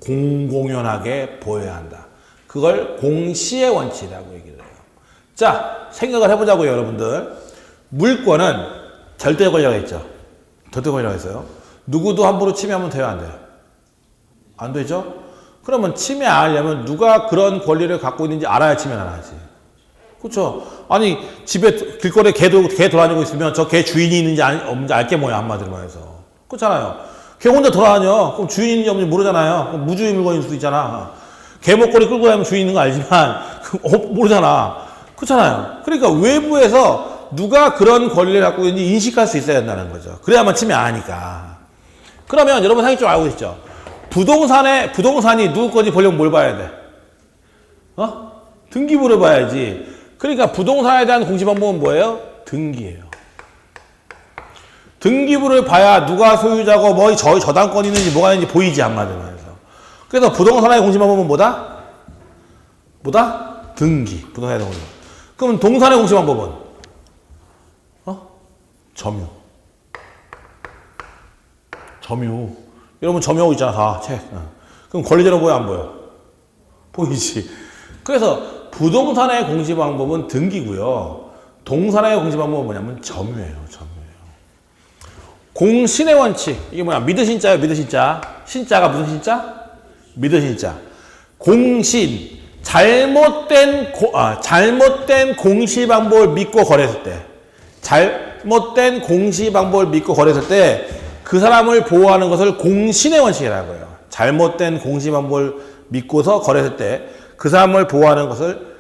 공공연하게 보여야 한다. 그걸 공시의 원칙이라고 얘기를 해요. 자, 생각을 해보자고요, 여러분들. 물권은 절대 권리가 있죠. 절대 권리가 있어요. 누구도 함부로 침해하면 돼요, 안 돼요? 안 되죠? 그러면 침해 안 하려면 누가 그런 권리를 갖고 있는지 알아야 침해를 안 하지. 그렇죠? 아니 집에 길거리에 개 돌아다니고 있으면 저 개 주인이 있는지 없는지 알게 뭐야 한마디로 말해서. 그렇잖아요. 개 혼자 돌아다녀. 그럼 주인이 있는지 없는지 모르잖아요. 그럼 무주인 물건일 수도 있잖아. 개 목걸이 끌고 다니면 주인 있는 거 알지만 모르잖아. 그렇잖아요. 그러니까 외부에서 누가 그런 권리를 갖고 있는지 인식할 수 있어야 된다는 거죠. 그래야만 침해 안 하니까. 그러면 여러분 상식 좀 알고 있죠? 부동산이 누구 건지 보려면 뭘 봐야 돼? 등기부를 봐야지. 그러니까 부동산에 대한 공시 방법은 뭐예요? 등기예요. 등기부를 봐야 누가 소유자고 뭐 저당권이 있는지 뭐가 있는지 보이지 한마디로 해서. 그래서 부동산의 공시 방법은 뭐다? 등기. 부동산에 대한 공시. 그럼 동산의 공시 방법은? 점유. 여러분 점유하고 있잖아 다 책. 그럼 권리자로 보여 안 보여? 보이지. 그래서 부동산의 공시 방법은 등기고요. 동산의 공시 방법은 뭐냐면 점유예요. 공신의 원칙 이게 뭐야? 믿으신자예요. 믿으신자. 신자가 무슨 신자? 믿으신자. 공신 잘못된 공시 방법을 믿고 거래했을 때 잘못된 공시 방법을 믿고 거래했을 때 그 사람을 보호하는 것을 공신의 원칙이라고 해요. 잘못된 공시 방법을 믿고서 거래했을 때 그 사람을 보호하는 것을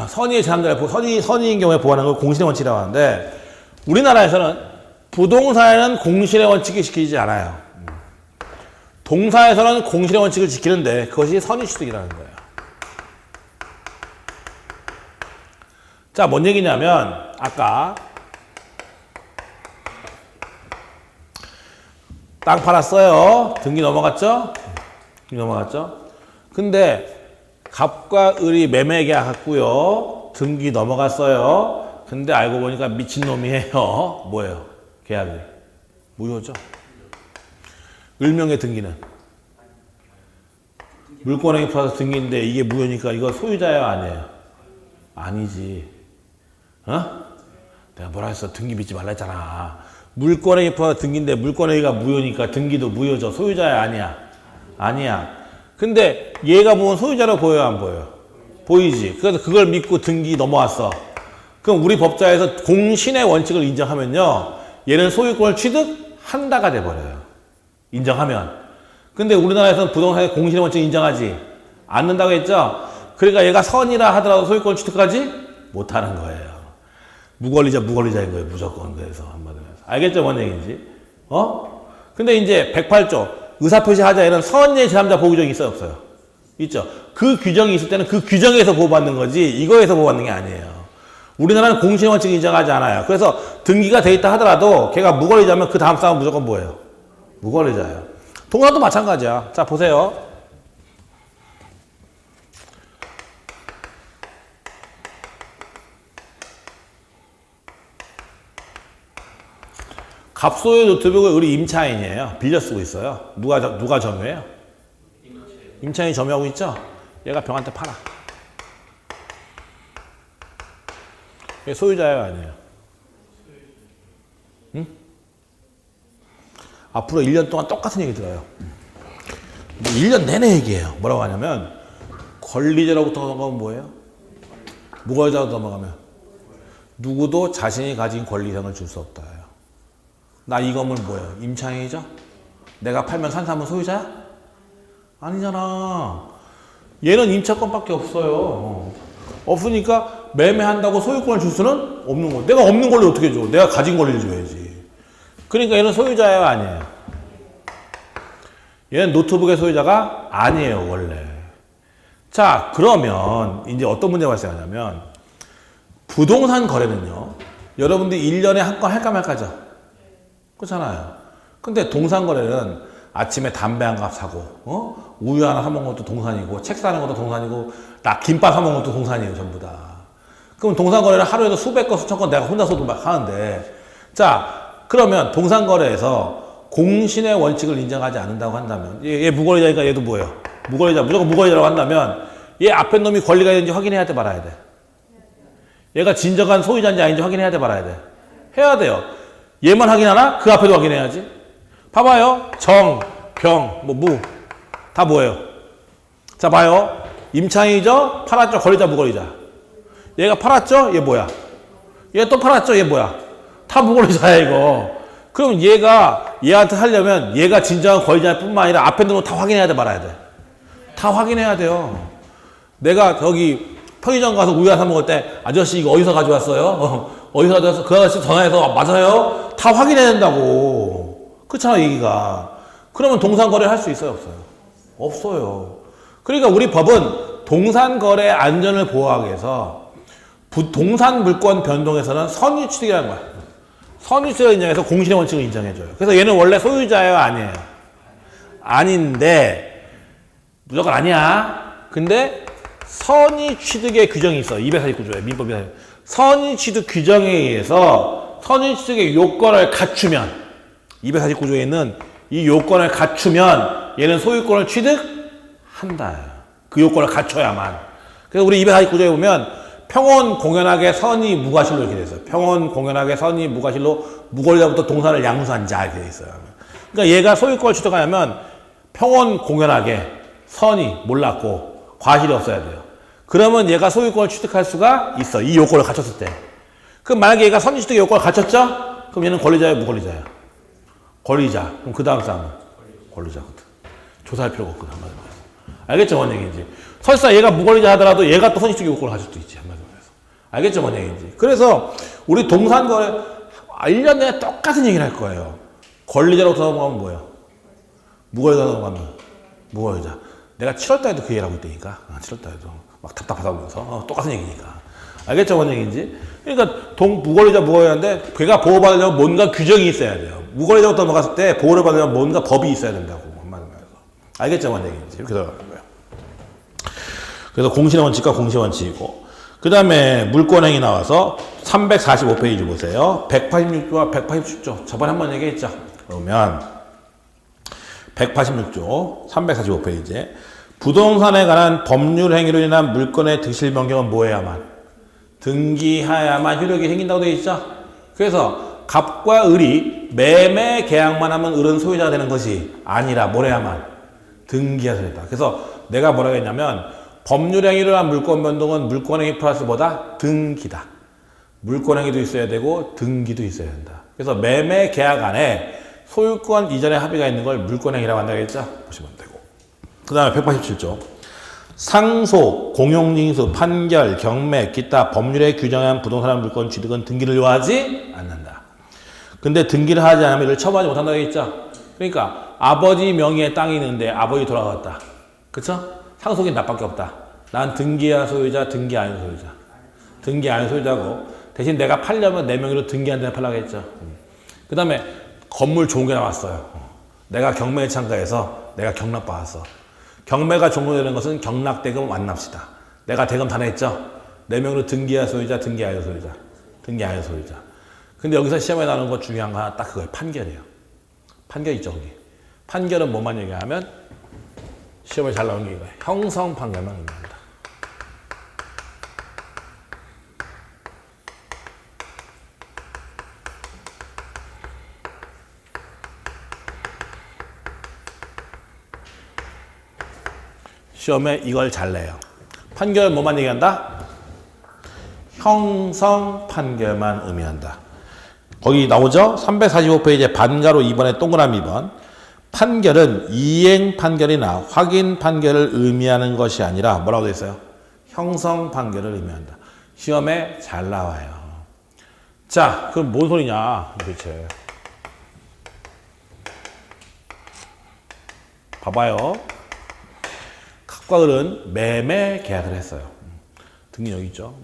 선의의 사람들을 선의인 경우에 보호하는 걸 공신의 원칙이라고 하는데 우리나라에서는 부동산에는 공신의 원칙을 지키지 않아요. 동사에서는 공신의 원칙을 지키는데 그것이 선의취득이라는 거예요. 자, 뭔 얘기냐면 아까 땅 팔았어요. 등기 넘어갔죠? 근데 갑과 을이 매매 계약했고요. 등기 넘어갔어요. 근데 알고 보니까 미친놈이에요. 뭐예요? 계약이 무효죠. 을명의 등기는 물권행위 플러스 등기인데 이게 무효니까 이거 소유자예요? 아니에요? 아니지. 내가 뭐라 했어? 등기 믿지 말라 했잖아. 물권행위 플러스 등기인데 물권행위가 무효니까 등기도 무효죠. 소유자야? 아니야. 근데 얘가 보면 소유자로 보여요? 안 보여요? 보이지. 그래서 그걸 믿고 등기 넘어왔어. 그럼 우리 법자에서 공신의 원칙을 인정하면요. 얘는 소유권을 취득한다가 돼버려요. 인정하면. 근데 우리나라에서는 부동산의 공신의 원칙 인정하지 않는다고 했죠? 그러니까 얘가 선이라 하더라도 소유권을 취득하지 못하는 거예요. 무권리자인 거예요. 무조건. 그래서 한마디로 해서. 알겠죠? 뭔 얘기인지. 근데 이제 108조 의사표시 하자에는 선의 제3자 보호 규정이 있어요? 없어요? 있죠. 그 규정이 있을 때는 그 규정에서 보호받는 거지 이거에서 보호받는 게 아니에요. 우리나라는 공신의 원칙을 인정하지 않아요. 그래서 등기가 돼 있다 하더라도 걔가 무권리자면 그 다음 사람은 무조건 뭐예요? 무권리자예요. 동사도 마찬가지야. 자, 보세요. 갑소의 노트북을 우리 임차인이에요. 빌려 쓰고 있어요. 누가 점유해요? 임차인이 점유하고 있죠? 얘가 병한테 팔아. 얘 소유자예요, 아니에요? 응? 앞으로 1년 동안 똑같은 얘기 들어요. 1년 내내 얘기해요. 뭐라고 하냐면 권리자로부터 넘어가면 뭐예요? 무권리자로 넘어가면 누구도 자신이 가진 권리 이상을 줄 수 없다. 나 이 건물 뭐예요? 임차인이죠? 내가 팔면 산 사람은 소유자야? 아니잖아. 얘는 임차권밖에 없어요. 없으니까 매매한다고 소유권을 줄 수는 없는 거야. 내가 없는 권리 어떻게 줘? 내가 가진 권리를 줘야지. 그러니까 얘는 소유자예요, 아니에요? 얘는 노트북의 소유자가 아니에요, 원래. 자, 그러면 이제 어떤 문제가 발생하냐면 부동산 거래는요. 여러분들이 1년에 한 건 할까 말까죠? 그렇잖아요. 근데 동산 거래는 아침에 담배 한 갑 사고, 우유 하나 사 먹은 것도 동산이고, 책 사는 것도 동산이고, 나 김밥 사 먹은 것도 동산이에요, 전부 다. 그럼 동산 거래는 하루에도 수백 건, 수천 건 내가 혼자서도 막 하는데, 자, 그러면 동산 거래에서 공신의 원칙을 인정하지 않는다고 한다면, 얘 무권리자니까 얘도 뭐예요? 무권리자, 무조건 무권리자라고 한다면, 얘 앞에 놈이 권리가 있는지 확인해야 돼, 말아야 돼? 얘가 진정한 소유자인지 아닌지 확인해야 돼, 말아야 돼? 해야 돼요. 얘만 확인하나? 그 앞에도 확인해야지. 봐봐요. 정, 병, 무. 다 뭐예요? 자, 봐요. 임차인이죠? 팔았죠? 권리자, 무권리자. 얘가 팔았죠? 얘 뭐야? 얘 또 팔았죠? 얘 뭐야? 다 무권리자야, 이거. 그럼 얘가 얘한테 하려면 얘가 진정한 권리자일 뿐만 아니라 앞에 있는 거 다 확인해야 돼, 말아야 돼? 다 확인해야 돼요. 내가 저기 편의점 가서 우유 사 먹을 때 아저씨 이거 어디서 가져왔어요? 어디서 가져왔어? 그 아저씨 전화해서 맞아요? 다 확인해야 된다고. 그렇잖아, 얘기가. 그러면 동산거래를 할 수 있어요, 없어요? 없어요. 그러니까 우리 법은 동산거래 안전을 보호하기 위해서 동산물권 변동에서는 선유취득이라는 거야. 선유취득을 인정해서 공신의 원칙을 인정해줘요. 그래서 얘는 원래 소유자예요, 아니에요? 아닌데 무조건 아니야. 근데 선의취득의 규정이 있어. 249조에 민법 249조. 선의취득 규정에 의해서 선의취득의 요건을 갖추면 249조에 있는 이 요건을 갖추면 얘는 소유권을 취득한다. 그 요건을 갖춰야만. 그래서 우리 249조에 보면 평온 공연하게 선의 무과실로 이렇게 돼 있어요. 평온 공연하게 선의 무과실로 무권리자부터 동산을 양수한 자 이렇게 돼 있어요. 그러니까 얘가 소유권을 취득하려면 평온 공연하게 선의 몰랐고 과실이 없어야 돼요. 그러면 얘가 소유권을 취득할 수가 있어. 이 요건을 갖췄을 때. 그럼 만약에 얘가 선의취득의 요건을 갖췄죠? 그럼 얘는 권리자예요, 무권리자예요? 권리자. 그럼 그 다음 사람은? 권리자거든. 조사할 필요가 없거든. 한마디로 해서. 알겠죠? 뭔 얘기인지. 설사 얘가 무권리자 하더라도 얘가 또 선의취득의 요건을 가질 수도 있지. 한마디로 해서. 알겠죠? 뭔 얘기인지. 그래서 우리 동산거래 1년 내내 똑같은 얘기를 할 거예요. 권리자로부터 넘어가면 뭐예요? 무권리자 넘어가면 무권리자. 내가 7월달에도 그 얘기를 하고 있다니까. 7월달에도. 막 답답하다면서. 똑같은 얘기니까. 알겠죠? 뭔 얘기인지? 그러니까 무권리자 무권리자인데 걔가 보호받으려면 뭔가 규정이 있어야 돼요. 무권리자부터 넘어갔을 때 보호를 받으려면 뭔가 법이 있어야 된다고. 한마디로 해서. 알겠죠? 뭔 얘기인지? 이렇게 들어가는 거예요. 그래서 공신의 원칙과 공시의 원칙이고 그 다음에 물권행위 나와서 345페이지 보세요. 186조와 187조. 저번에 한번 얘기했죠. 그러면 186조 345페이지에 부동산에 관한 법률 행위로 인한 물권의 득실 변경은 뭐 해야만? 등기하야만 효력이 생긴다고 되어 있죠. 그래서 갑과 을이 매매 계약만 하면 을은 소유자가 되는 것이 아니라 뭘 해야만? 등기해야 된다. 그래서 내가 뭐라고 했냐면 법률 행위로 한 물권 변동은 물권행위 플러스보다 등기다. 물권행위도 있어야 되고 등기도 있어야 된다. 그래서 매매 계약 안에 소유권 이전의 합의가 있는 걸 물권행위라고 한다고 했죠. 보시면 되고. 그 다음에 187조. 상속, 공용징수, 판결, 경매, 기타 법률에 규정한 부동산 물권 취득은 등기를 요하지 않는다. 근데 등기를 하지 않으면 이를 처분하지 못한다고 했죠. 그러니까 아버지 명의의 땅이 있는데 아버지 돌아갔다. 그쵸? 상속인 나밖에 없다. 난 등기야 소유자, 등기 아닌 소유자. 등기하는 소유자고 대신 내가 팔려면 내 명의로 등기한 데는 팔라고 했죠. 그 다음에 건물 좋은 게 나왔어요. 내가 경매에 참가해서 내가 경락 받았어. 경매가 종료되는 것은 경락대금 완납시다. 내가 대금 다 냈죠. 내 명의로 등기한 소유자, 등기하여 소유자, 등기하여 소유자. 근데 여기서 시험에 나오는 거 중요한 거 하나 딱 그거예요. 판결이에요. 판결 있죠, 거기. 판결은 뭐만 얘기하면 시험에 잘 나오는 게 이거예요. 형성 판결만 의미합니다. 시험에 이걸 잘 내요. 판결 뭐만 얘기한다? 형성 판결만 의미한다. 거기 나오죠? 345페이지에 반가로 2번에 동그라미 2번. 판결은 이행 판결이나 확인 판결을 의미하는 것이 아니라 뭐라고 되어 있어요? 형성 판결을 의미한다. 시험에 잘 나와요. 자, 그럼 뭔 소리냐 도대체. 봐봐요. 갑과 을은 매매 계약을 했어요. 등기 여기 있죠.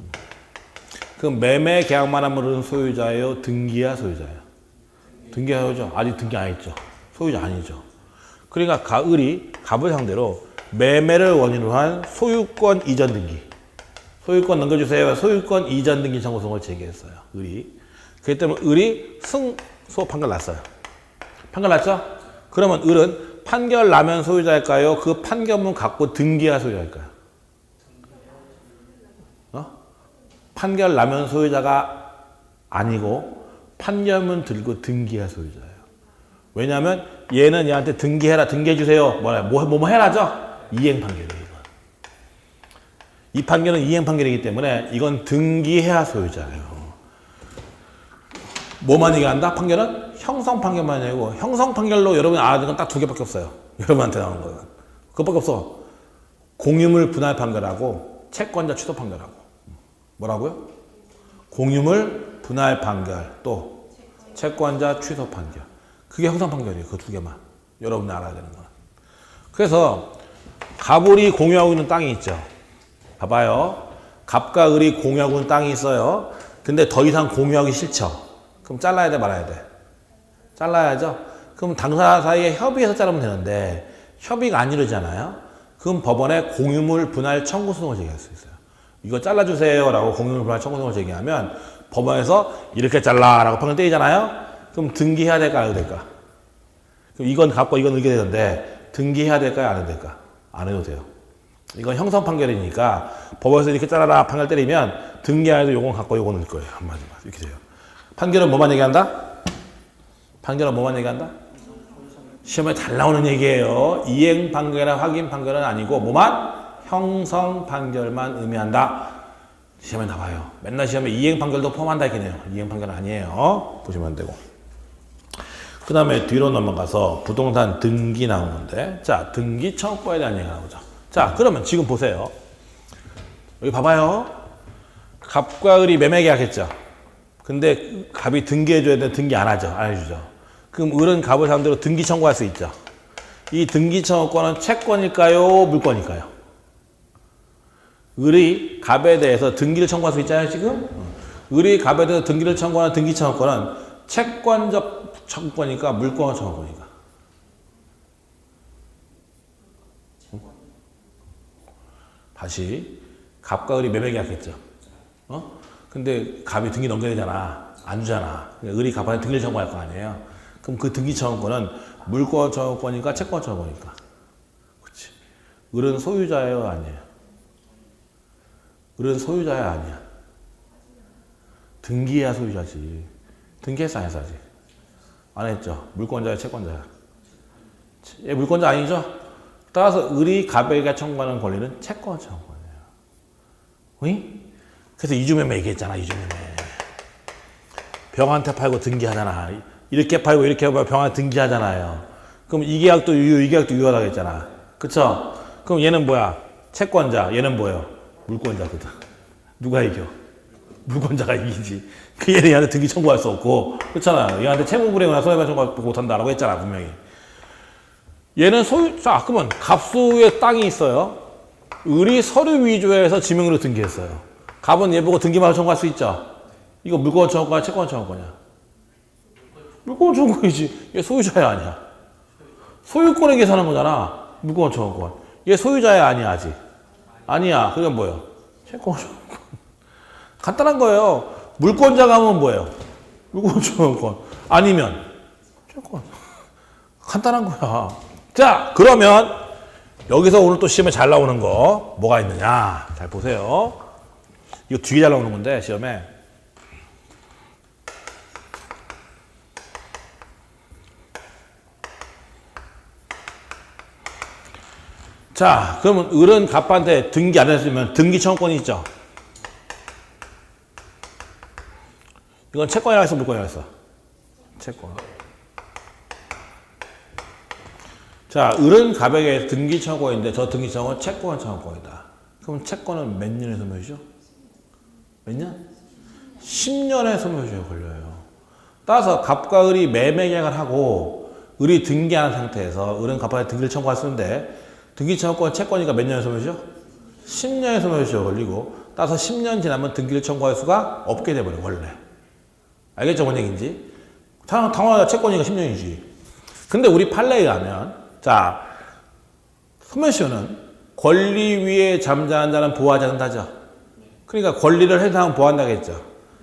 그럼 매매 계약만 하면 을은 소유자예요? 등기야 소유자예요? 등기하죠. 아직 등기 안 했죠. 소유자 아니죠. 그러니까 을이 갑을 상대로 매매를 원인으로 한 소유권 이전 등기. 소유권 넘겨주세요. 소유권 이전 등기 청구성을 제기했어요. 을이. 그렇기 때문에 을이 승소 판결 났어요. 판결 났죠? 그러면 을은 판결 나면 소유자일까요? 그 판결문 갖고 등기할 소유자일까요? 판결 나면 소유자가 아니고 판결문 들고 등기할 소유자예요. 왜냐하면 얘는 얘한테 등기해라, 등기해주세요. 뭐 해라죠? 이행 판결이에요. 이 판결은 이행 판결이기 때문에 이건 등기해야 소유자예요. 뭐만 얘기한다? 판결은 형성 판결만 얘기하고 형성 판결로 여러분이 알아야 되는 건 딱 두 개밖에 없어요. 여러분한테 나오는 거는. 그것밖에 없어. 공유물 분할 판결하고 채권자 취소 판결하고. 뭐라고요? 공유물 분할 판결 또 채권자 취소 판결. 그게 형성 판결이에요. 그 두 개만. 여러분이 알아야 되는 건. 그래서 갑을이 공유하고 있는 땅이 있죠. 봐봐요. 갑과 을이 공유하고 있는 땅이 있어요. 근데 더 이상 공유하기 싫죠. 그럼 잘라야 돼 말아야 돼? 잘라야죠. 그럼 당사자 사이에 협의해서 자르면 되는데 협의가 안 이루어지잖아요. 그럼 법원에 공유물 분할 청구 소송을 제기할 수 있어요. 이거 잘라주세요 라고 공유물 분할 청구 소송을 제기하면 법원에서 이렇게 잘라 라고 판결 때리잖아요. 그럼 등기해야 될까 안 해도 될까? 그럼 이건 갖고 이건 의게 되는데 등기해야 될까요 안 해도 될까? 안 해도 돼요. 이건 형성 판결이니까 법원에서 이렇게 잘라라 판결 때리면 등기해도 요건 갖고 요건 넣을 거예요. 한마디로 이렇게 돼요. 판결은 뭐만 얘기한다? 판결은 뭐만 얘기한다? 시험에 잘 나오는 얘기예요. 이행 판결이나 확인 판결은 아니고 뭐만? 형성 판결만 의미한다. 시험에 나와요. 맨날 시험에 이행 판결도 포함한다 했겠네요. 이행 판결은 아니에요. 보시면 되고. 그 다음에 뒤로 넘어가서 부동산 등기 나오는데 자 등기 청구권에 대한 얘기가 나오죠. 자 그러면 지금 보세요. 여기 봐봐요. 갑과 을이 매매 계약했죠. 근데 갑이 등기해줘야 되는데 등기 안 하죠. 안 해주죠. 그럼 을은 갑을 상대로 등기 청구할 수 있죠. 이 등기 청구권은 채권일까요? 물권일까요? 을이 갑에 대해서 등기를 청구할 수 있잖아요, 지금? 을이 갑에 대해서 등기를 청구하는 등기 청구권은 채권적 청구권이니까 물권 청구권이니까. 다시 갑과 을이 매매 계약했죠. 근데 갑이 등기 넘겨야 되잖아. 안 주잖아. 을이 갑한테 등기를 청구할 거 아니에요. 그럼 그 등기 청구권은 물권 청구권이니까 채권 청구권이니까. 그렇지. 을은 소유자예요, 아니에요? 을은 소유자야 아니야? 등기해야 소유자지. 등기했어 안 했어 아직? 안 했죠. 물권자야 채권자야? 얘 물권자 아니죠? 따라서 을이 갑에게 청구하는 권리는 채권 청구권이에요. 응? 그래서 이주매매 얘기했잖아. 이주매매. 병한테 팔고 등기하잖아. 이렇게 팔고 이렇게 하면 병한테 등기하잖아요. 그럼 이 계약도 유효, 이 계약도 유효하다고 했잖아. 그쵸? 그럼 얘는 뭐야? 채권자. 얘는 뭐예요? 물권자거든. 누가 이겨? 물권자가 이기지. 그 얘는 얘한테 등기 청구할 수 없고. 그렇잖아요. 얘한테 채무불이행이나 손해배상 청구 못한다라고 했잖아. 분명히. 얘는 소유, 자, 그러면 갑수의 땅이 있어요. 을이 서류 위조해서 지명으로 등기했어요. 갑은 얘 보고 등기만 청구할 수 있죠. 이거 물권 청구권이야, 채권 청구권이야? 물권 청구권이지. 얘 소유자야, 아니야? 소유권에 계산하는 거잖아. 물권 청구권. 얘 소유자야, 아니야, 아직? 아니야. 그건 뭐예요? 채권 청구권. 간단한 거예요. 물권자가 하면 뭐예요? 물권 청구권. 아니면 채권. 간단한 거야. 자, 그러면 여기서 오늘 또 시험에 잘 나오는 거 뭐가 있느냐? 잘 보세요. 이거 되게 잘 나오는 건데 시험에. 자, 그러면 을은 갑한테 등기 안 했으면 등기 청구권이 있죠. 이건 채권이라 해서 물권이라 했어. 채권. 자, 을은 갑에게 등기 청구권인데 저 등기 청구권은 채권 청구권이다. 그럼 채권은 몇 년의 소멸시효? 몇 년? 10년의 소멸시효가 걸려요. 따라서 갑과 을이 매매 계약을 하고 을이 등기한 상태에서 을은 갑한테 등기를 청구할 수 있는데 등기 청구권 채권이니까 몇 년의 소멸시효? 10년의 소멸시효가 걸리고 따라서 10년 지나면 등기를 청구할 수가 없게 돼버려 원래. 알겠죠? 뭔 얘기인지? 당연하다. 채권이니까 10년이지. 근데 우리 판례에 의하면 자, 소멸시효는 권리 위에 잠자한 자는 보호하지 않는다죠. 그러니까 권리를 행사하면 보호한다고 했죠.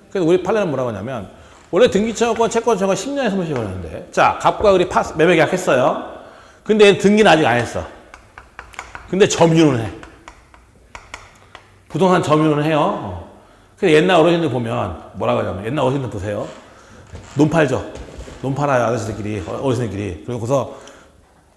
그래서 우리 판례는 뭐라고 하냐면 원래 등기청구권, 채권청구권 10년의 소멸시효가 걸리는데 자, 갑과 을이 매매 계약했어요. 근데 얘는 등기는 아직 안 했어. 근데 점유는 해. 부동산 점유는 해요. 그래서 옛날 어르신들 보면 뭐라고 하냐면 옛날 어르신들 보세요. 논 팔죠. 논 팔아요. 아저씨들끼리, 어르신들끼리. 그러고서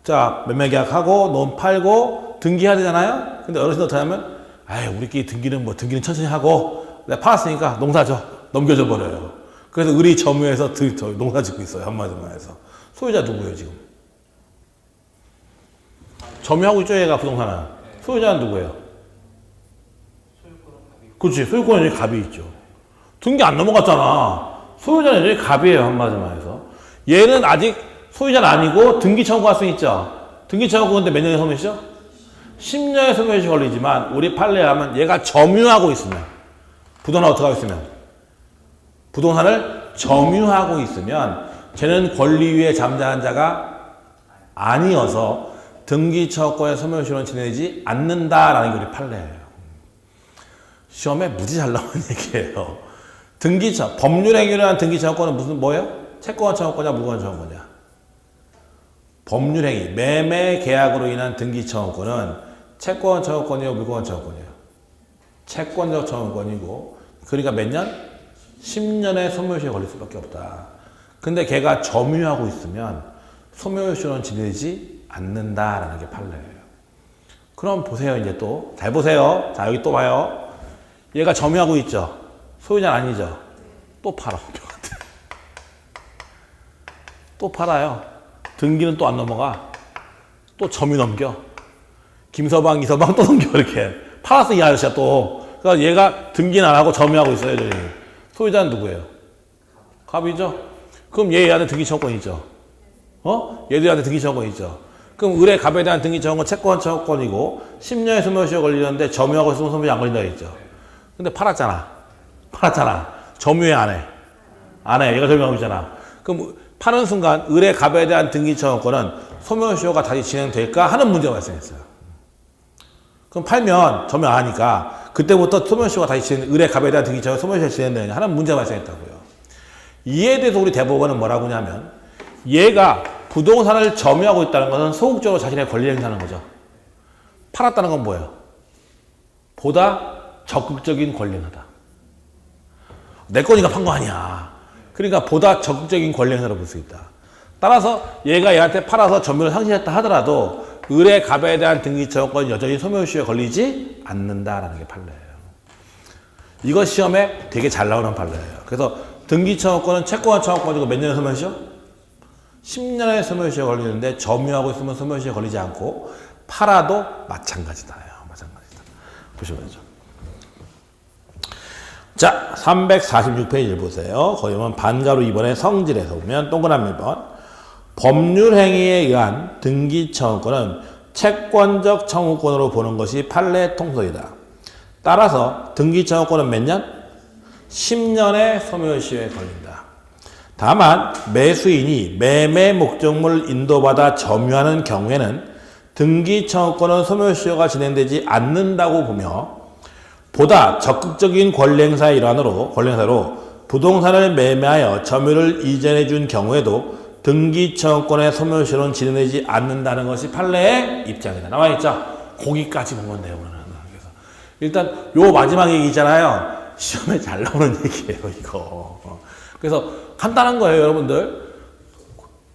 자, 매매 계약하고 논 팔고 등기해야 되잖아요. 근데 어르신들 어떻게 하면 아이, 우리끼리 등기는 천천히 하고 내가 팔았으니까 농사져. 넘겨줘 버려요. 그래서 을이 점유해서 농사 짓고 있어요. 한마디만 해서. 소유자 누구예요, 지금? 점유하고 있죠, 얘가 부동산은. 소유자는 누구예요? 그렇지, 소유권은 갑이 있죠. 등기 안 넘어갔잖아. 소유자는 여전히 갑이에요, 한마디만 해서. 얘는 아직 소유자는 아니고 등기 청구할 수 있죠. 등기 청구인데 몇 년의 소멸시효? 10년의 소멸시효 걸리지만 우리 판례에 하면 얘가 점유하고 있으면 부동산 어떻게 하고 있으면 부동산을 점유하고 있으면 쟤는 권리 위에 잠자한 자가 아니어서 등기 청구권의 소멸시효는 지내지 않는다라는 게 우리 판례예요. 시험에 무지 잘 나오는 얘기예요. 등기청 법률행위로 한 등기 청구권은 뭐예요? 채권 청구권이냐 물권 청구권이냐? 법률행위, 매매 계약으로 인한 등기 청구권은 채권 청구권이요, 물권 청구권이에요. 채권적 청구권이고, 그러니까 몇 년? 10년의 소멸시효가 걸릴 수밖에 없다. 근데 걔가 점유하고 있으면 소멸시효는 지내지 않는다라는 게 판례예요. 그럼 보세요, 이제 또. 잘 보세요. 자, 여기 또 봐요. 얘가 점유하고 있죠. 소유자는 아니죠. 또 팔아. 또 팔아요. 등기는 또 안 넘어가. 또 점유 넘겨. 김서방, 이서방 또 넘겨, 이렇게. 팔았어, 이 아저씨가 또. 그러니까 얘가 등기는 안 하고 점유하고 있어요, 저희. 소유자는 누구예요? 갑이죠? 그럼 얘한테 등기 청구권 있죠? 얘들한테 등기 청구권 있죠? 그럼 을의 갑에 대한 등기 청구권 채권 청구권이고 10년의 소멸시효 걸리는데 점유하고 있으면 소멸시효 안 걸린다고 했죠? 근데 팔았잖아. 점유해, 안 해? 안 해. 얘가 점유하고 있잖아. 그럼 파는 순간 을의 갑에 대한 등기 청구권은 소멸시효가 다시 진행될까 하는 문제가 발생했어요. 그럼 팔면 점유 안 하니까 그때부터 소멸시효가 다시 을의 갑에 대한 등기 청구권 소멸시효가 진행되느냐 하는 문제가 발생했다고요. 이에 대해서 우리 대법원은 뭐라고 하냐면 얘가 부동산을 점유하고 있다는 것은 소극적으로 자신의 권리를 행사하는 거죠. 팔았다는 건 뭐예요? 보다 적극적인 권리 행사다. 내 거니까 판 거 아니야. 그러니까 보다 적극적인 권리 행사로 볼 수 있다. 따라서 얘가 얘한테 팔아서 점유를 상실했다 하더라도 을의 갑에 대한 등기 청구권은 여전히 소멸시효에 걸리지 않는다라는 게 판례예요. 이거 시험에 되게 잘 나오는 판례예요. 그래서 등기 청구권은 채권 청구권이고 몇 년의 소멸시효? 10년의 소멸시효에 걸리는데 점유하고 있으면 소멸시효에 걸리지 않고 팔아도 마찬가지다. 보시면 되죠. 자, 346페이지를 보세요. 거기 보면 반가로 2번의 성질에서 보면 동그라미 1번 법률행위에 의한 등기 청구권은 채권적 청구권으로 보는 것이 판례 통설이다. 따라서 등기청구권은 몇 년? 10년의 소멸시효에 걸린다. 다만 매수인이 매매 목적물 인도받아 점유하는 경우에는 등기청구권은 소멸시효가 진행되지 않는다고 보며 보다 적극적인 권리행사의 일환으로 부동산을 매매하여 점유를 이전해 준 경우에도 등기청구권의 소멸시효는 진행되지 않는다는 것이 판례의 입장이다. 나와있죠? 거기까지 보면 돼요. 그래서 일단 요 마지막 얘기 있잖아요. 시험에 잘 나오는 얘기예요. 이거. 그래서 간단한 거예요. 여러분들.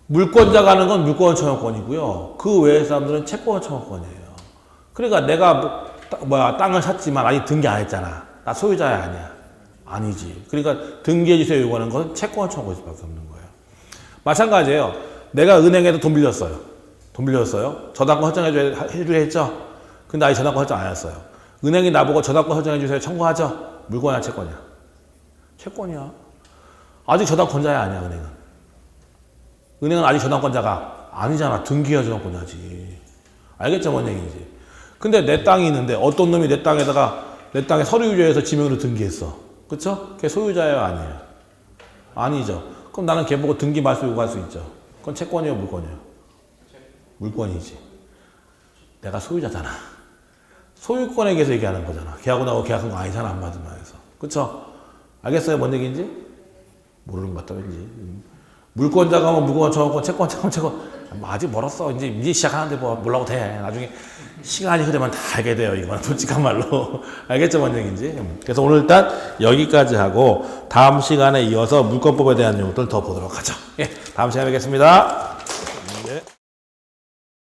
물권자가 하는 건 물권청구권이고요. 그 외의 사람들은 채권청구권이에요. 그러니까 내가 땅을 샀지만 아직 등기 안 했잖아. 나 소유자야 아니야? 아니지. 그러니까 등기해 주세요 요구하는 건 채권청구일 수밖에 없는 거예요. 마찬가지예요. 내가 은행에서 돈 빌렸어요. 저당권 설정해주려 했죠? 근데 아직 저당권 설정 안 했어요. 은행이 나보고 저당권 설정해주세요 청구하죠? 물권이야 채권이야? 채권이야. 아직 저당권자야 아니야 은행은? 은행은 아직 저당권자가 아니잖아. 등기해야 저당권자지. 알겠죠? 뭔 얘기인지. 근데 내 땅이 있는데 어떤 놈이 내 땅에 서류유조해서 지명으로 등기했어. 그쵸? 걔 소유자예요 아니에요? 아니죠. 그럼 나는 걔 보고 등기 말소 요구할 수 있죠. 그건 채권이에요 물권이에요? 물권이지. 내가 소유자잖아. 소유권에 대해서 얘기하는 거잖아. 걔하고 나하고 계약한 거 아니잖아 한마디로 해서. 그쵸? 알겠어요 뭔 얘기인지? 모르는 것 같다 왠지. 물권자가 뭐 물권 청구권 채권 아직 멀었어. 이제 시작하는데 뭐 몰라도 돼. 나중에 시간이 흐르면 다 알게 돼요. 이건 솔직한 말로. 알겠죠 뭔 얘기인지? 그래서 오늘 일단 여기까지 하고 다음 시간에 이어서 물권법에 대한 내용들 더 보도록 하죠. 예, 다음 시간에 뵙겠습니다.